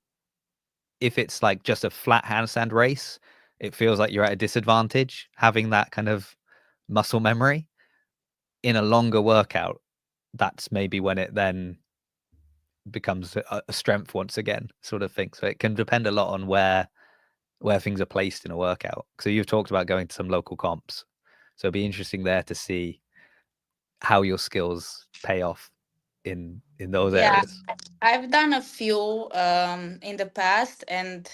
if it's like just a flat handstand race, it feels like you're at a disadvantage having that kind of muscle memory. In a longer workout, that's maybe when it then becomes a strength once again, sort of thing. So it can depend a lot on where things are placed in a workout. So you've talked about going to some local comps, so it'd be interesting there to see how your skills pay off in those Yeah. areas. I've done a few in the past, and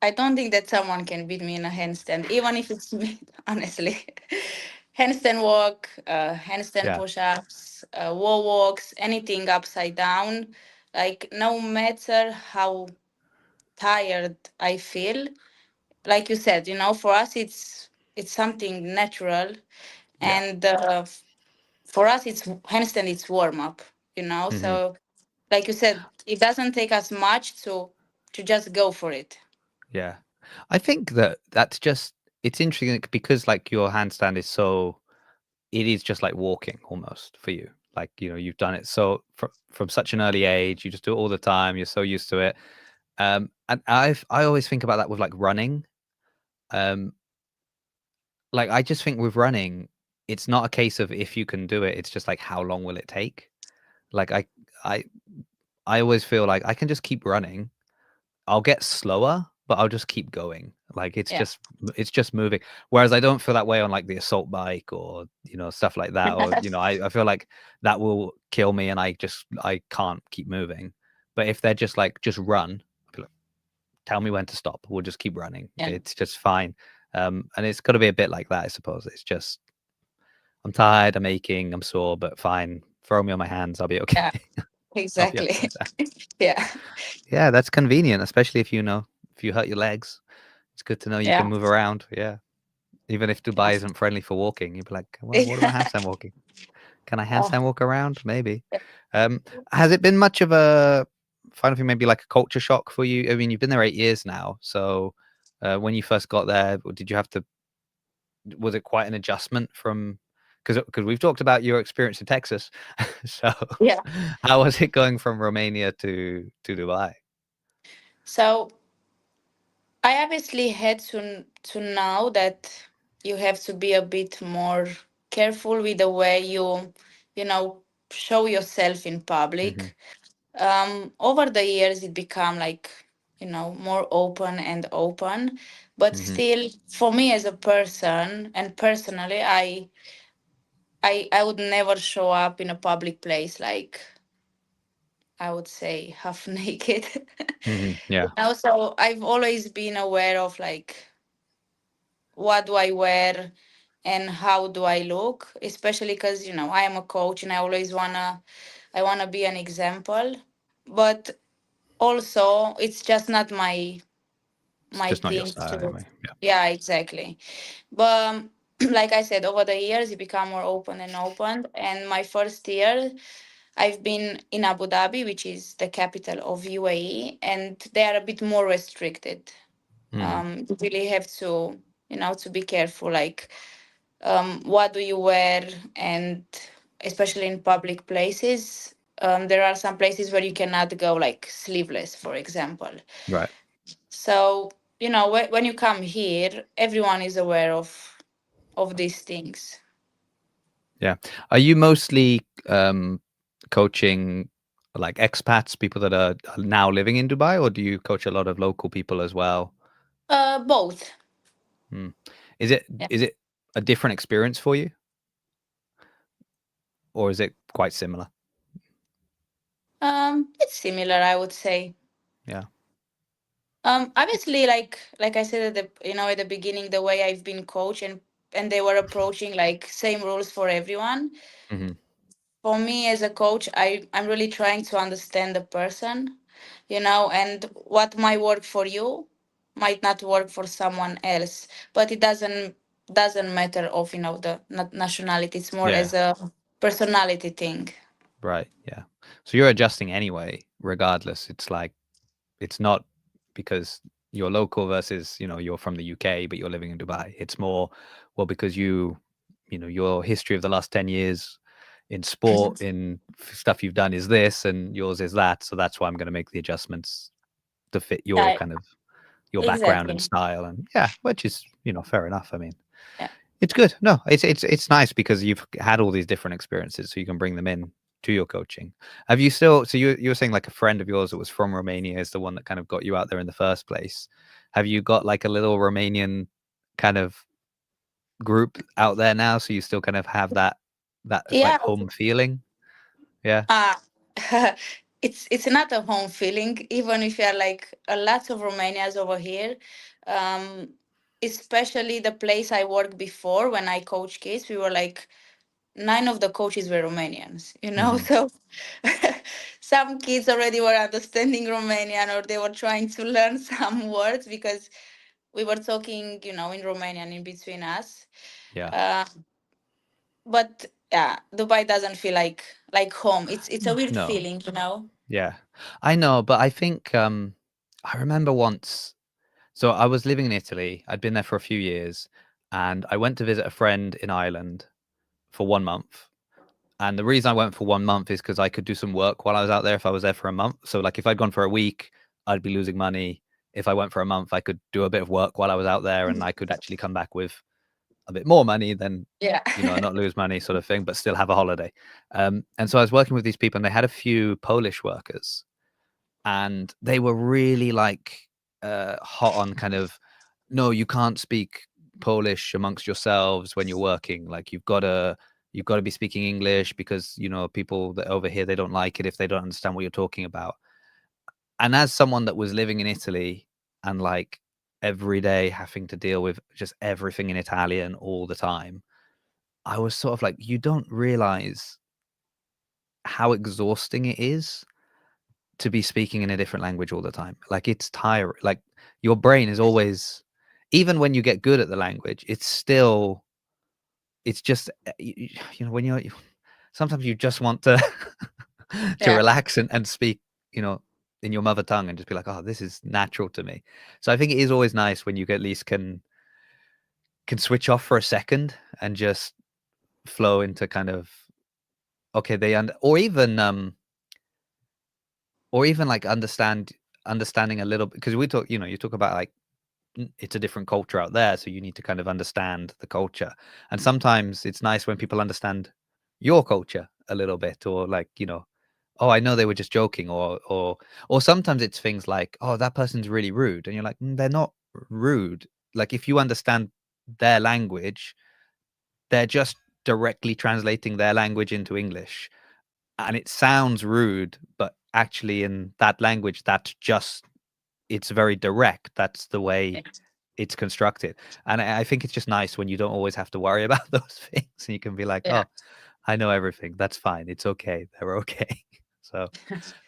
I don't think that someone can beat me in a handstand, even if it's me, honestly. Handstand walk, handstand Yeah. push ups, wall walks, anything upside down. Like, no matter how tired I feel, like you said, for us, it's something natural. Yeah. And for us, it's handstand, it's warm up, Hmm. So, like you said, it doesn't take us much to just go for it. Yeah. I think that that's just, it's interesting because like your handstand is so, it is just like walking almost for you. Like, you've done it so from such an early age, you just do it all the time. You're so used to it. And I always think about that with like running. Um, like I just think with running, it's not a case of if you can do it. It's just like how long will it take? Like I I always feel like I can just keep running. I'll get slower, but I'll just keep going. Like Yeah. it's just moving. Whereas I don't feel that way on like the assault bike or stuff like that. Or I feel like that will kill me and I can't keep moving. But if they're just like just run, I'll be like, tell me when to stop. We'll just keep running. Yeah. It's just fine. And it's got to be a bit like that, I suppose. It's just I'm tired, I'm aching, I'm sore, but fine. Throw me on my hands, I'll be okay. Yeah. I'll be Exactly. okay with that. Yeah. Yeah, that's convenient, especially if you hurt your legs. It's good to know you can Yeah. move around. Yeah. Even if Dubai isn't friendly for walking, you'd be like, well, what about Yeah. handstand walking? Can I Oh, handstand walk around? Maybe. Um, has it been much of a final thing, maybe like a culture shock for you? I mean, you've been there 8 years now. So when you first got there, did you have to, was it quite an adjustment from, because we've talked about your experience in Texas. So yeah. how was it going from Romania to Dubai? So I obviously had to know that you have to be a bit more careful with the way you know show yourself in Hmm. public. Over the years, it become like more open and open, but Hmm. still, for me as a person and personally, I would never show up in a public place like, I would say, half naked. Hmm. Yeah. Also, I've always been aware of like, what do I wear and how do I look, especially because I am a coach and I wanna be an example. But also, it's just not my It's my just not your thing style to. anyway. Yeah. Yeah, exactly. But like I said, over the years, it become more open and open. And my first year, I've been in Abu Dhabi, which is the capital of UAE, and they are a bit more restricted. Mm. You really have to be careful, like, what do you wear, and especially in public places. There are some places where you cannot go like sleeveless, for example. Right. So, when you come here, everyone is aware of these things. Yeah. Are you mostly coaching like expats, people that are now living in Dubai, or do you coach a lot of local people as well? Both. Hmm. Is it Yeah. is it a different experience for you, or is it quite similar? It's similar, I would say. Yeah. Obviously, like I said at the beginning, the way I've been coached, and they were approaching like same rules for everyone. Hmm. For me as a coach, I'm really trying to understand the person, and what might work for you might not work for someone else. But it doesn't matter of the nationality. It's more Yeah. as a personality thing. Right. Yeah. So you're adjusting anyway, regardless. It's like it's not because you're local versus you're from the UK but you're living in Dubai. It's more well because your history of the last 10 years in sport in stuff you've done is this and yours is that, so that's why I'm going to make the adjustments to fit your Yeah, kind of your background and exactly. style. And yeah, which is fair enough. I mean, Yeah. it's good. No, it's nice because you've had all these different experiences, so you can bring them in to your coaching. Have you still? So you were saying like a friend of yours that was from Romania is the one that kind of got you out there in the first place. Have you got like a little Romanian kind of group out there now? So you still kind of have that like Yeah. home feeling? Yeah. Uh, it's not a home feeling, even if you are like a lot of Romanians over here. Um, Especially the place I worked before when I coached kids, we were like nine of the coaches were Romanians. Hmm. So some kids already were understanding Romanian or they were trying to learn some words because we were talking, in Romanian in between us. Yeah. Uh, but yeah, Dubai doesn't feel like home. It's a weird No. feeling. Yeah. I know, but I think I remember once. So I was living in Italy. I'd been there for a few years, and I went to visit a friend in Ireland for 1 month. And the reason I went for 1 month is because I could do some work while I was out there if I was there for a month. So like if I'd gone for a week, I'd be losing money. If I went for a month, I could do a bit of work while I was out there, and I could actually come back with a bit more money than Yeah. not lose money sort of thing, but still have a holiday. And so I was working with these people, and they had a few Polish workers, and they were really like hot on kind of, no, you can't speak Polish amongst yourselves when you're working. Like you've got to be speaking English because people that over here, they don't like it if they don't understand what you're talking about. And as someone that was living in Italy and like every day having to deal with just everything in Italian all the time, I was sort of like, you don't realize how exhausting it is to be speaking in a different language all the time. Like it's tiring. Like your brain is always, even when you get good at the language, it's just when sometimes you just want to to Yeah. relax and speak, in your mother tongue and just be like, oh, this is natural to me. So I think it is always nice when you at least can switch off for a second and just flow into kind of okay, or even like understanding a little bit, because we talk, you talk about like it's a different culture out there, so you need to kind of understand the culture. And sometimes it's nice when people understand your culture a little bit, or like, oh, I know they were just joking, or sometimes it's things like, oh, that person's really rude, and you're like, they're not rude. Like if you understand their language, they're just directly translating their language into English, and it sounds rude, but actually in that language, that's just, it's very direct. That's the way it's constructed. And I think it's just nice when you don't always have to worry about those things, and you can be like, Yeah. oh, I know everything. That's fine. It's okay. They're okay. So,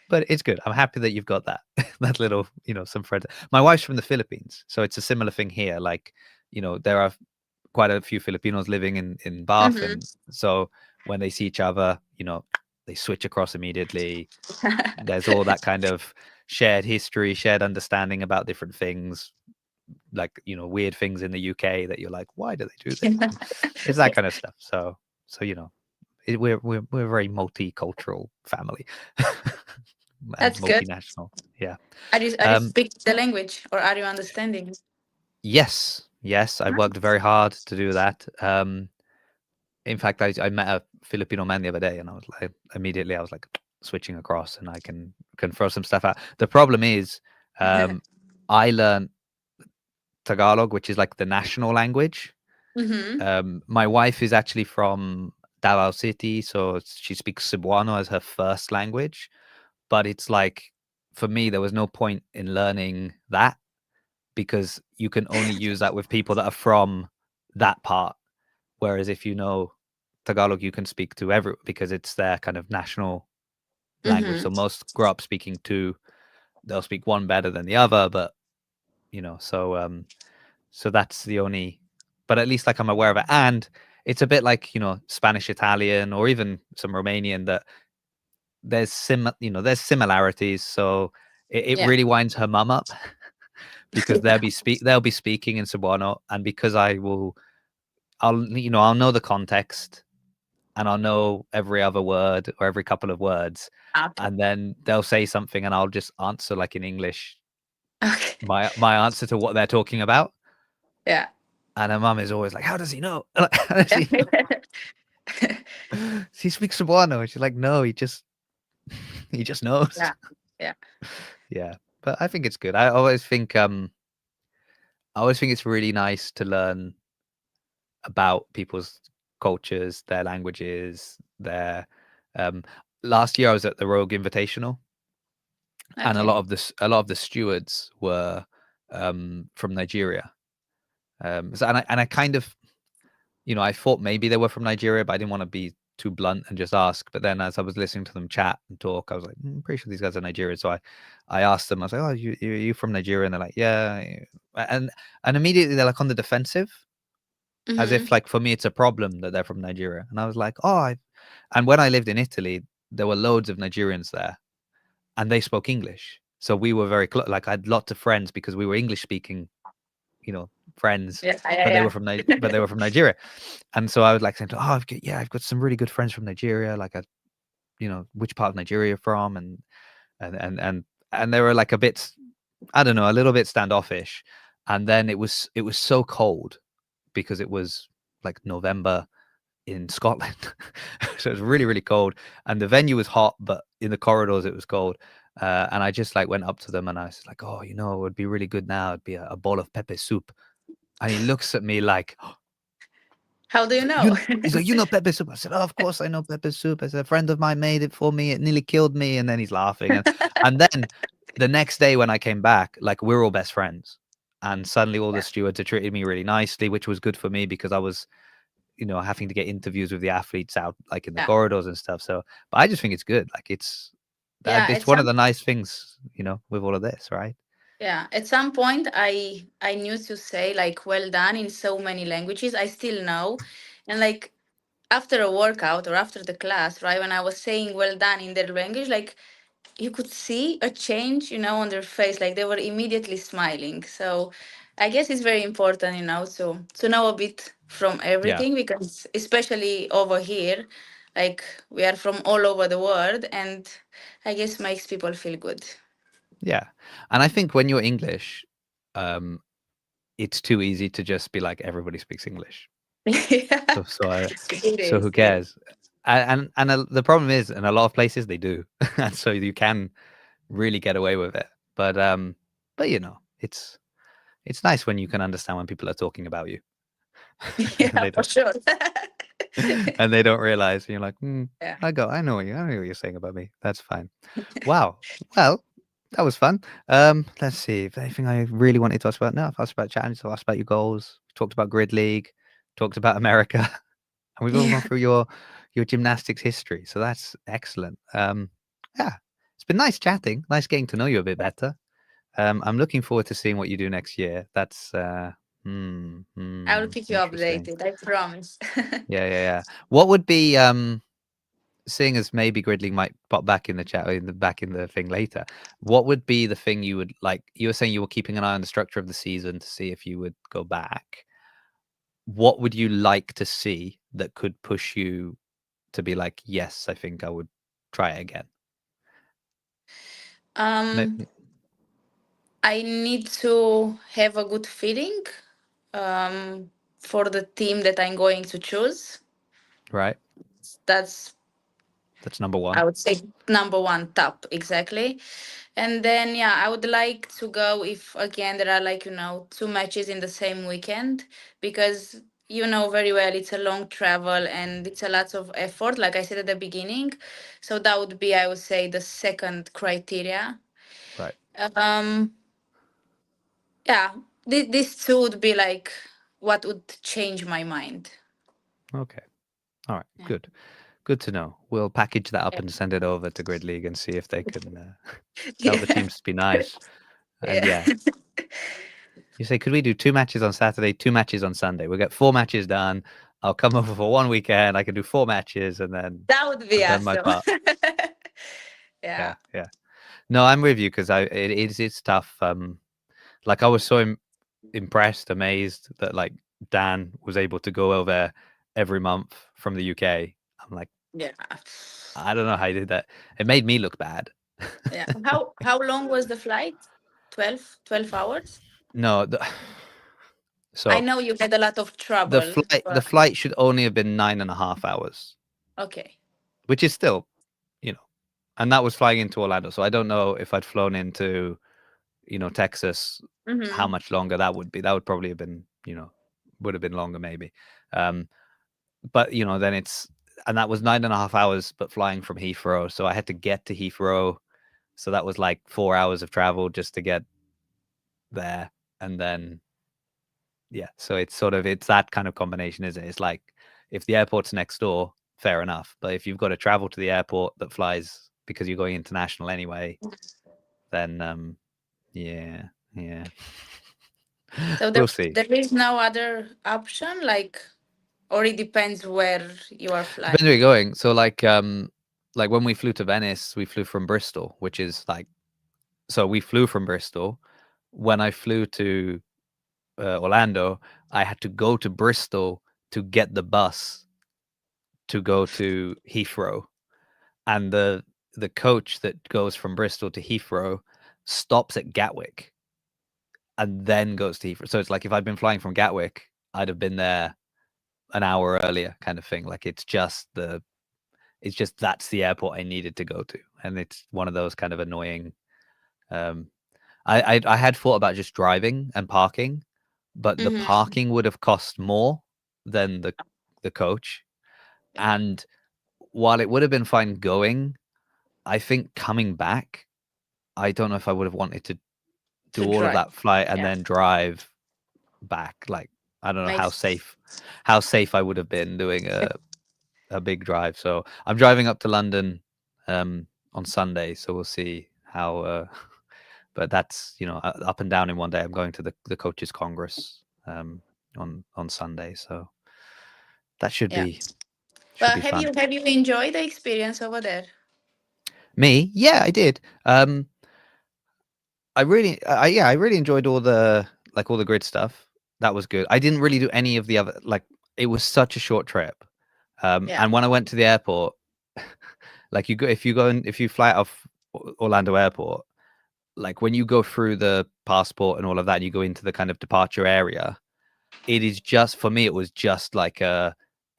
but it's good. I'm happy that you've got that, that little, some friends. My wife's from the Philippines, so it's a similar thing here. Like, there are quite a few Filipinos living in Bath, Hmm. and so when they see each other, they switch across immediately. There's all that kind of shared history, shared understanding about different things, like weird things in the UK that you're like, why do they do this? And it's that kind of stuff. So we're a very multicultural family and That's good. multinational. Yeah. Are you Um, speak the language or are you understanding? yes, I worked very Nice. hard to do that. In fact, I met a Filipino man the other day, and I was like, immediately, I was like switching across, and I can throw some stuff out. The problem is, um, I learned Tagalog, which is like the national language. Mm-hmm. My wife is actually from Davao City, so she speaks Cebuano as her first language. But it's like, for me, there was no point in learning that because you can only use that with people that are from that part. Whereas if you know Tagalog, you can speak to every because it's their kind of national language. Mm-hmm. So most grow up speaking two. They'll speak one better than the other, but so that's the only. But at least like I'm aware of it, and it's a bit like Spanish, Italian, or even some Romanian that there's similarities. So it Yeah. really winds her mum up because they'll be speaking in Cebuano, and because I'll know the context and I'll know every other word or every couple of words, Okay. and then they'll say something and I'll just answer like in English Okay. my answer to what they're talking about. Yeah. And her mum is always like, "How does he know? Like, how does he know? He speaks Cebuano." And she's like, "No, he just knows." Yeah. Yeah. Yeah, but I think it's good. I always think it's really nice to learn about people's cultures, their languages, their um last year I was at the Rogue Invitational, and Okay. a lot of the stewards were from Nigeria. And I kind of, I thought maybe they were from Nigeria, but I didn't want to be too blunt and just ask. But then as I was listening to them chat and talk, I was like, I'm pretty sure these guys are Nigerian. So I asked them, I was like, oh, you from Nigeria? And they're like, yeah. And immediately they're like on the defensive, as Mm-hmm. if like for me it's a problem that they're from Nigeria. And I was like, and when I lived in Italy, there were loads of Nigerians there, and they spoke English. So we were very close. Like I had lots of friends because we were English speaking, friends, Yeah. but they Yeah. were from Nigeria. And so I was like saying, oh, I've got some really good friends from Nigeria. Like, which part of Nigeria you're from, and and and and they were like a bit, I don't know, a little bit standoffish. And then it was so cold because it was like November in Scotland. So it was really, really cold. And the venue was hot, but in the corridors it was cold. And I just like went up to them and I was like, oh, it would be really good now. It'd be a bowl of pepper soup. And he looks at me like, How do you know? you he's like, pepper soup. I said, oh, of course I know pepper soup. I said, a friend of mine made it for me. It nearly killed me. And then he's laughing. And then the next day when I came back, like we're all best friends. And suddenly all the Yeah. stewards had treated me really nicely, which was good for me because I was having to get interviews with the athletes out like in the Yeah. corridors and stuff. So, but I just think it's good. Like Yeah. it's one of the nice things, with all of this, right? Yeah, at some point I used to say like well done in so many languages. I still know. And like after a workout or after the class, right, when I was saying well done in their language, like you could see a change, on their face. Like they were immediately smiling. So I guess it's very important, to know a bit from Yeah. everything because especially over here, like we are from all over the world and I guess makes people feel good. Yeah. And I think when you're English, um, it's too easy to just be like everybody speaks English. Yeah, So so I, it so who is. It is. cares? And the problem is, in a lot of places they do, and so you can really get away with it. But it's nice when you can understand when people are talking about you, and Yeah, they for don't sure. and they don't realize. And you're like, Yeah. I know what you're saying about me. That's fine. Wow. Well, that was fun. Let's see if anything I really wanted to ask about. No, I've asked about challenges. I've asked about your goals. Talked about grid league. Talked about America, and we've all gone Yeah. through your gymnastics history. So that's excellent. Yeah, it's been nice chatting. Nice getting to know you a bit better. I'm looking forward to seeing what you do next year. That's I will keep you interesting. updated, I promise. Yeah. What would be seeing as maybe Gridley might pop back in the chat back in the thing later, what would be the thing you would like? You were saying you were keeping an eye on the structure of the season to see if you would go back. What would you like to see that could push you to be like, yes, I think I would try it again? Um, I need to have a good feeling for the team that I'm going to choose. Right. That's, That's number one. I would say, number one top, exactly. And then, yeah, I would like to go if, again, there are like, two matches in the same weekend, because you know very well it's a long travel and it's a lot of effort, like I said at the beginning. So that would be, I would say, the second criteria. Right. Um, yeah, this two would be like what would change my mind. Okay. All right. Yeah. Good. Good to know. We'll package that up Yeah. and send it over to Grid League and see if they can tell the Yeah. teams to be nice. And Yeah. yeah, you say, could we do 2 matches on Saturday, 2 matches on Sunday? We'll get 4 matches done. I'll come over for one weekend. I can do 4 matches and then That would be I've done my awesome. part. Yeah. Yeah. Yeah. No, I'm with you because it's tough. Like I was so impressed, amazed that like Dan was able to go over every month from the UK. I'm like, Yeah. I don't know how he did that. It made me look bad. Yeah. How long was the flight? 12 hours? No, I so know you had a lot of the trouble, flight the but flight should only have been 9.5 hours, okay. which is still, you know, and that was flying into Orlando. So I don't know if I'd flown into, Texas, how Mm-hmm. much longer that would be. That would probably have been, would have been longer maybe. Um, but then and that was 9.5 hours, but flying from Heathrow. So I had to get to Heathrow. So that was like 4 hours of travel just to get there. And then, yeah, so it's that kind of combination, isn't it? It's like if the airport's next door, fair enough. But if you've got to travel to the airport that flies because you're going international anyway, then yeah, yeah. So We'll see. there is no other option, like, or it depends where you are flying. Depends where you're going. So like when we flew to Venice, we flew from Bristol, which is like, so we flew from Bristol. When I flew to Orlando, I had to go to Bristol to get the bus to go to Heathrow, and the coach that goes from Bristol to Heathrow stops at Gatwick and then goes to Heathrow. So it's like if I'd been flying from Gatwick, I'd have been there an hour earlier, kind of thing. Like it's just that's the airport I needed to go to, and it's one of those kind of annoying. Um, I had thought about just driving and parking, but the Mm-hmm. parking would have cost more than the coach, Yeah. and while it would have been fine going, I think coming back, I don't know if I would have wanted to To do all of drive. that flight and Yeah. then drive back. Like I don't know Makes. how safe I would have been doing a big drive. So I'm driving up to London on Sunday, so we'll see how. But that's up and down in one day. I'm going to the coaches congress on Sunday, so that Yeah. should But be have fun. you enjoyed the experience over there? Me, yeah, I did. I really enjoyed all the grid stuff. That was good. I didn't really do any of the other, like, it was such a short trip. Yeah. And when I went to the airport, like if you fly out of Orlando Airport, like when you go through the passport and all of that, and you go into the kind of departure area, it is just, for me, it was just like a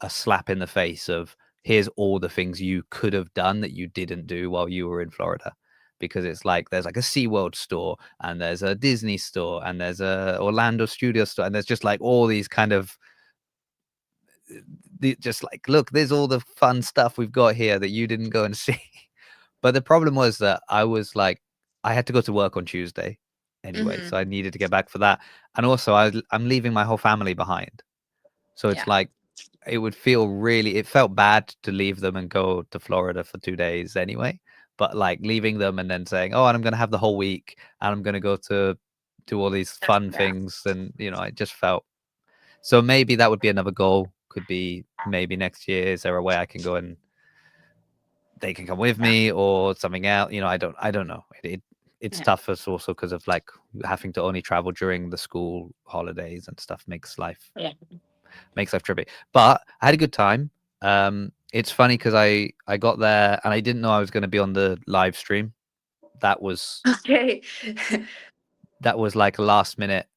slap in the face of here's all the things you could have done that you didn't do while you were in Florida. Because it's like there's like a SeaWorld store and there's a Disney store and there's a Orlando Studio store and there's just like all these kind of just like, look, there's all the fun stuff we've got here that you didn't go and see. But the problem was that I was like, I had to go to work on Tuesday anyway, so I Mm-hmm. needed to get back for that. And also I'm leaving my whole family behind. So it's Yeah. like it felt bad to leave them and go to Florida for 2 days anyway. But like leaving them and then saying, oh, and I'm going to have the whole week and I'm going to go to do all these fun Yeah. things. And, I just felt, so maybe that would be another goal. Could be maybe next year. Is there a way I can go and they can come with Yeah. me or something else? I don't know. It's Yeah. tough us also because of like having to only travel during the school holidays and stuff makes life Yeah. trippy. But I had a good time. it's funny because I got there and I didn't know I was going to be on the live stream. That was Okay. that was like a last minute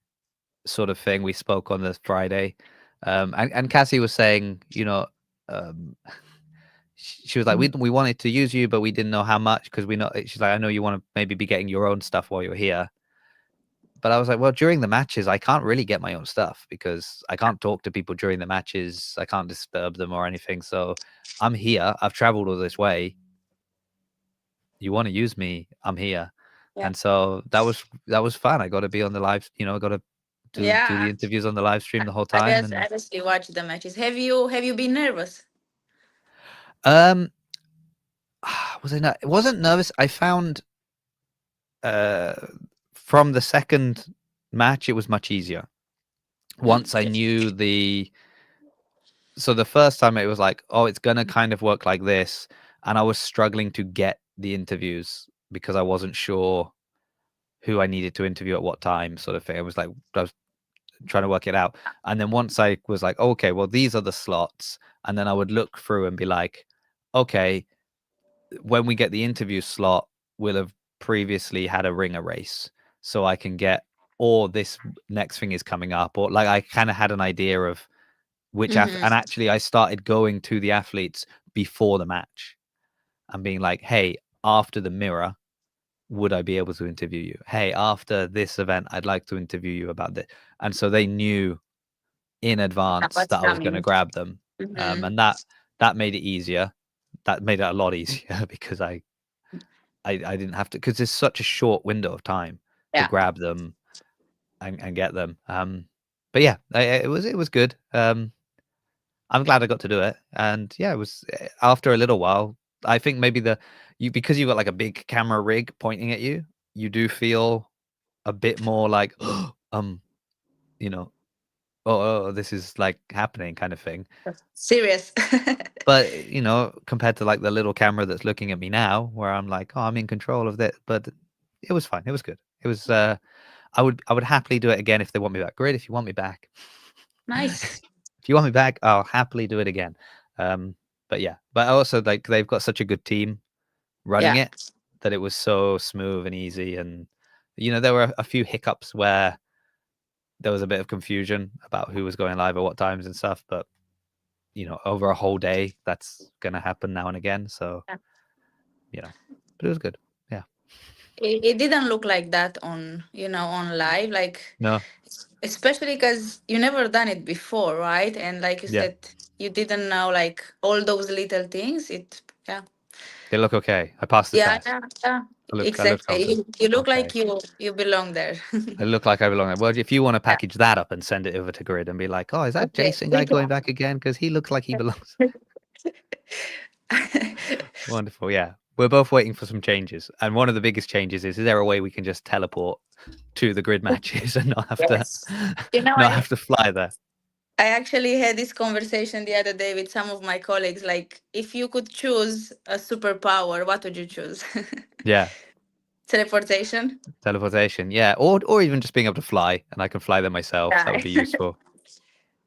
sort of thing. We spoke on the Friday, and Cassie was saying, um, she was like, we wanted to use you, but we didn't know how much because we know. She's like, I know you want to maybe be getting your own stuff while you're here. But I was like, well, during the matches, I can't really get my own stuff because I can't talk to people during the matches. I can't disturb them or anything. So I'm here. I've traveled all this way. You want to use me? I'm here. Yeah. And so that was fun. I got to be on the live. I got to do the Yeah. interviews on the live stream the whole I time. guess And I obviously watch the matches. Have you been nervous? um, was I not? It wasn't nervous. I found uh from the second match, it was much easier once I knew the. So the first time it was like, oh, it's gonna kind of work like this, and I was struggling to get the interviews because I wasn't sure who I needed to interview at what time, sort of thing. I was trying to work it out, and then once I was like, okay, well, these are the slots, and then I would look through and be like, okay, when we get the interview slot, we'll have previously had a ringer race, so I can get, or this next thing is coming up, or like I kind of had an idea of and Mm-hmm. actually I started going to the athletes before the match and being like, hey, after the mirror, would I be able to interview you? Hey, after this event, I'd like to interview you about this. And so they knew in advance What's that I was going to coming? grab them. Mm-hmm. And that made it easier. That made it a lot easier because I didn't have to, because there's such a short window of time to Yeah. grab them and get them. But yeah, it was good. I'm glad I got to do it, and yeah, it was after a little while. I think maybe because you got like a big camera rig pointing at you, you do feel a bit more like, um, you know, this is like happening kind of thing. Serious. But compared to like the little camera that's looking at me now, where I'm like, oh, I'm in control of this. But it was fine. It was good. It was. I would happily do it again if they want me back. Great, if you want me back. Nice. If you want me back, I'll happily do it again. But yeah, but also like they've got such a good team running Yeah. it that it was so smooth and easy. And there were a few hiccups where there was a bit of confusion about who was going live at what times and stuff. But over a whole day, that's gonna happen now and again. So Yeah. but it was good. Yeah. It didn't look like that on live, like, No. especially because you never done it before, right? And like you Yeah. said, you didn't know like all those little things. Yeah. They look okay. I passed the Yeah, test. yeah, yeah. I look Exactly. You look okay. like you belong there. I look like I belong there. Well, if you want to Yeah. package that up and send it over to Grid and be like, oh, is that Okay. Jason guy Thank going you. back again? Because he looks like he belongs. Wonderful. Yeah. We're both waiting for some changes. And one of the biggest changes is there a way we can just teleport to the Grid matches and not have to Yes. You know, not have to fly there? I actually had this conversation the other day with some of my colleagues. Like, if you could choose a superpower, what would you choose? Yeah. Teleportation? Teleportation. Yeah. Or even just being able to fly and I can fly there myself. That would Yeah. be useful.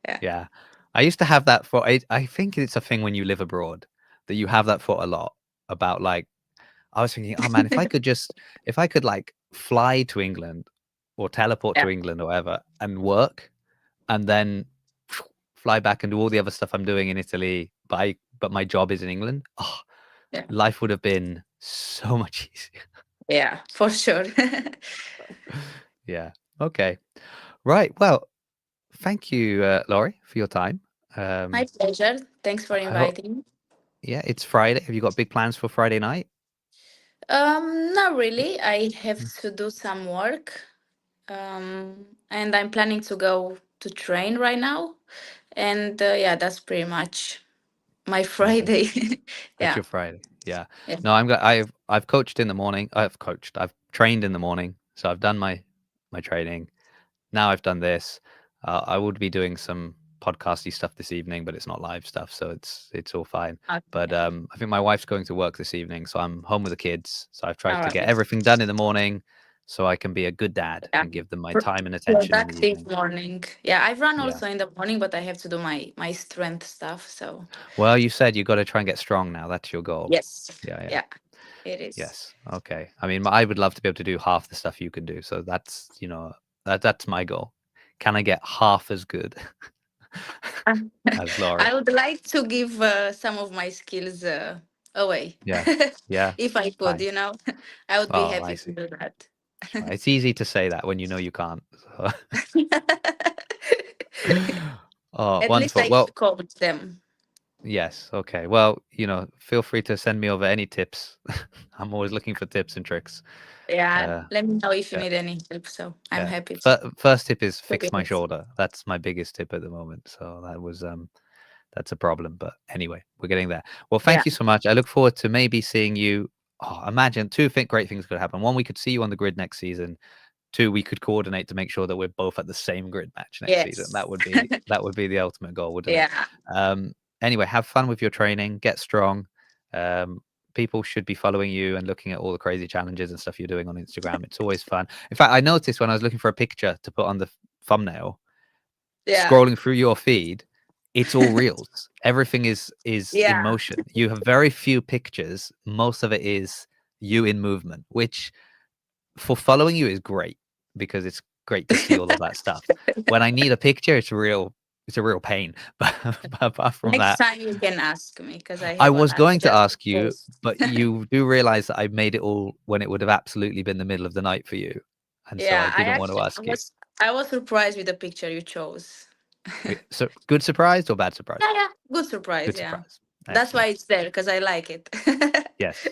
Yeah. Yeah. I used to have that for I think it's a thing when you live abroad that you have that for a lot about like I was thinking, oh man, if I could like fly to England or teleport Yeah. to England or whatever and work and then fly back and do all the other stuff I'm doing in Italy, but my job is in England. Oh, Yeah. life would have been so much easier. Yeah, for sure. Yeah. Okay. Right. Well, thank you, Laurie, for your time. My pleasure. Thanks for I hope. inviting. Yeah, it's Friday. Have you got big plans for Friday night? Not really. I have to do some work. And I'm planning to go to train right now. And yeah, that's pretty much my Awesome. Friday. That's Yeah. your Friday. Yeah. Yeah. No, I've coached in the morning. I've trained in the morning. So I've done my training. Now I've done this. I would be doing some podcasty stuff this evening, but it's not live stuff, so it's all fine. But Okay. I think my wife's going to work this evening, so I'm home with the kids. So I've tried All to get right. everything done in the morning so I can be a good dad Yeah. and give them my Pro- time and attention in the Productive evening. morning. Yeah, I run Yeah. also in the morning, but I have to do my strength stuff. So Well, you said you got to try and get strong now. That's your goal. yes, Yeah, yeah. yeah, it is. Yes. Okay. I mean, I would love to be able to do half the stuff you can do. So that's, that's my goal. Can I get half as good as Laura? I would like to give some of my skills away. Yeah. Yeah. If I could, I I would be Oh, I happy to see. do that. It's easy to say that when you know you can't. So. Oh, At least wonderful. I Well, can coach them. yes. Okay. Well, feel free to send me over any tips. I'm always looking for tips and tricks. Yeah, Uh, let me know if you yeah. need any help. So I'm Yeah. happy First tip is to be fix my with. shoulder. That's my biggest tip at the moment. So that's a problem. But anyway, we're getting there. Well, Yeah. thank you so much. I look forward to maybe seeing you. Oh, imagine great things could happen. One, we could see you on the grid next season. Two, we could coordinate to make sure that we're both at the same grid match next season. Yes. That would be the ultimate goal, wouldn't it? Yeah. Um, anyway, have fun with your training. Get strong. Um, People should be following you and looking at all the crazy challenges and stuff you're doing on Instagram. It's always fun. In fact, I noticed when I was looking for a picture to put on the thumbnail, Yeah. scrolling through your feed, it's all reels. Everything is in Yeah. motion. You have very few pictures. Most of it is you in movement, which for following you is great because it's great to see all of that stuff. When I need a picture, it's a real pain. But apart from Next that, time you can ask me because I I have was an going to just ask you, post. but you do realize that I made it all when it would have absolutely been the middle of the night for you. And so I Yeah, I didn't want to actually ask you. I was surprised with the picture you chose. So good surprise or bad surprise? Yeah, yeah. Good surprise, Good yeah. surprise. That's why Excellent. it's there because I like it. Yes.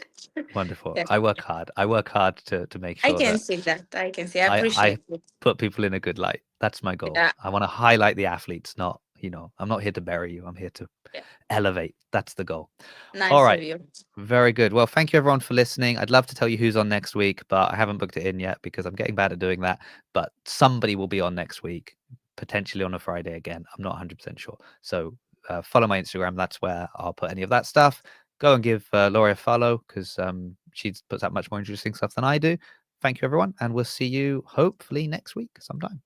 Wonderful. Yeah. I work hard. I work hard to make I sure can that see that. I can see. I I appreciate it. put people in a good light. That's my goal. Yeah. I want to highlight the athletes, not, I'm not here to bury you. I'm here to Yeah. elevate. That's the goal. All Nice of right. you. Very good. Well, thank you everyone for listening. I'd love to tell you who's on next week, but I haven't booked it in yet because I'm getting bad at doing that. But somebody will be on next week, potentially on a Friday again. I'm not 100% sure. So follow my Instagram. That's where I'll put any of that stuff. Go and give Laura a follow because she puts out much more interesting stuff than I do. Thank you, everyone. And we'll see you hopefully next week sometime.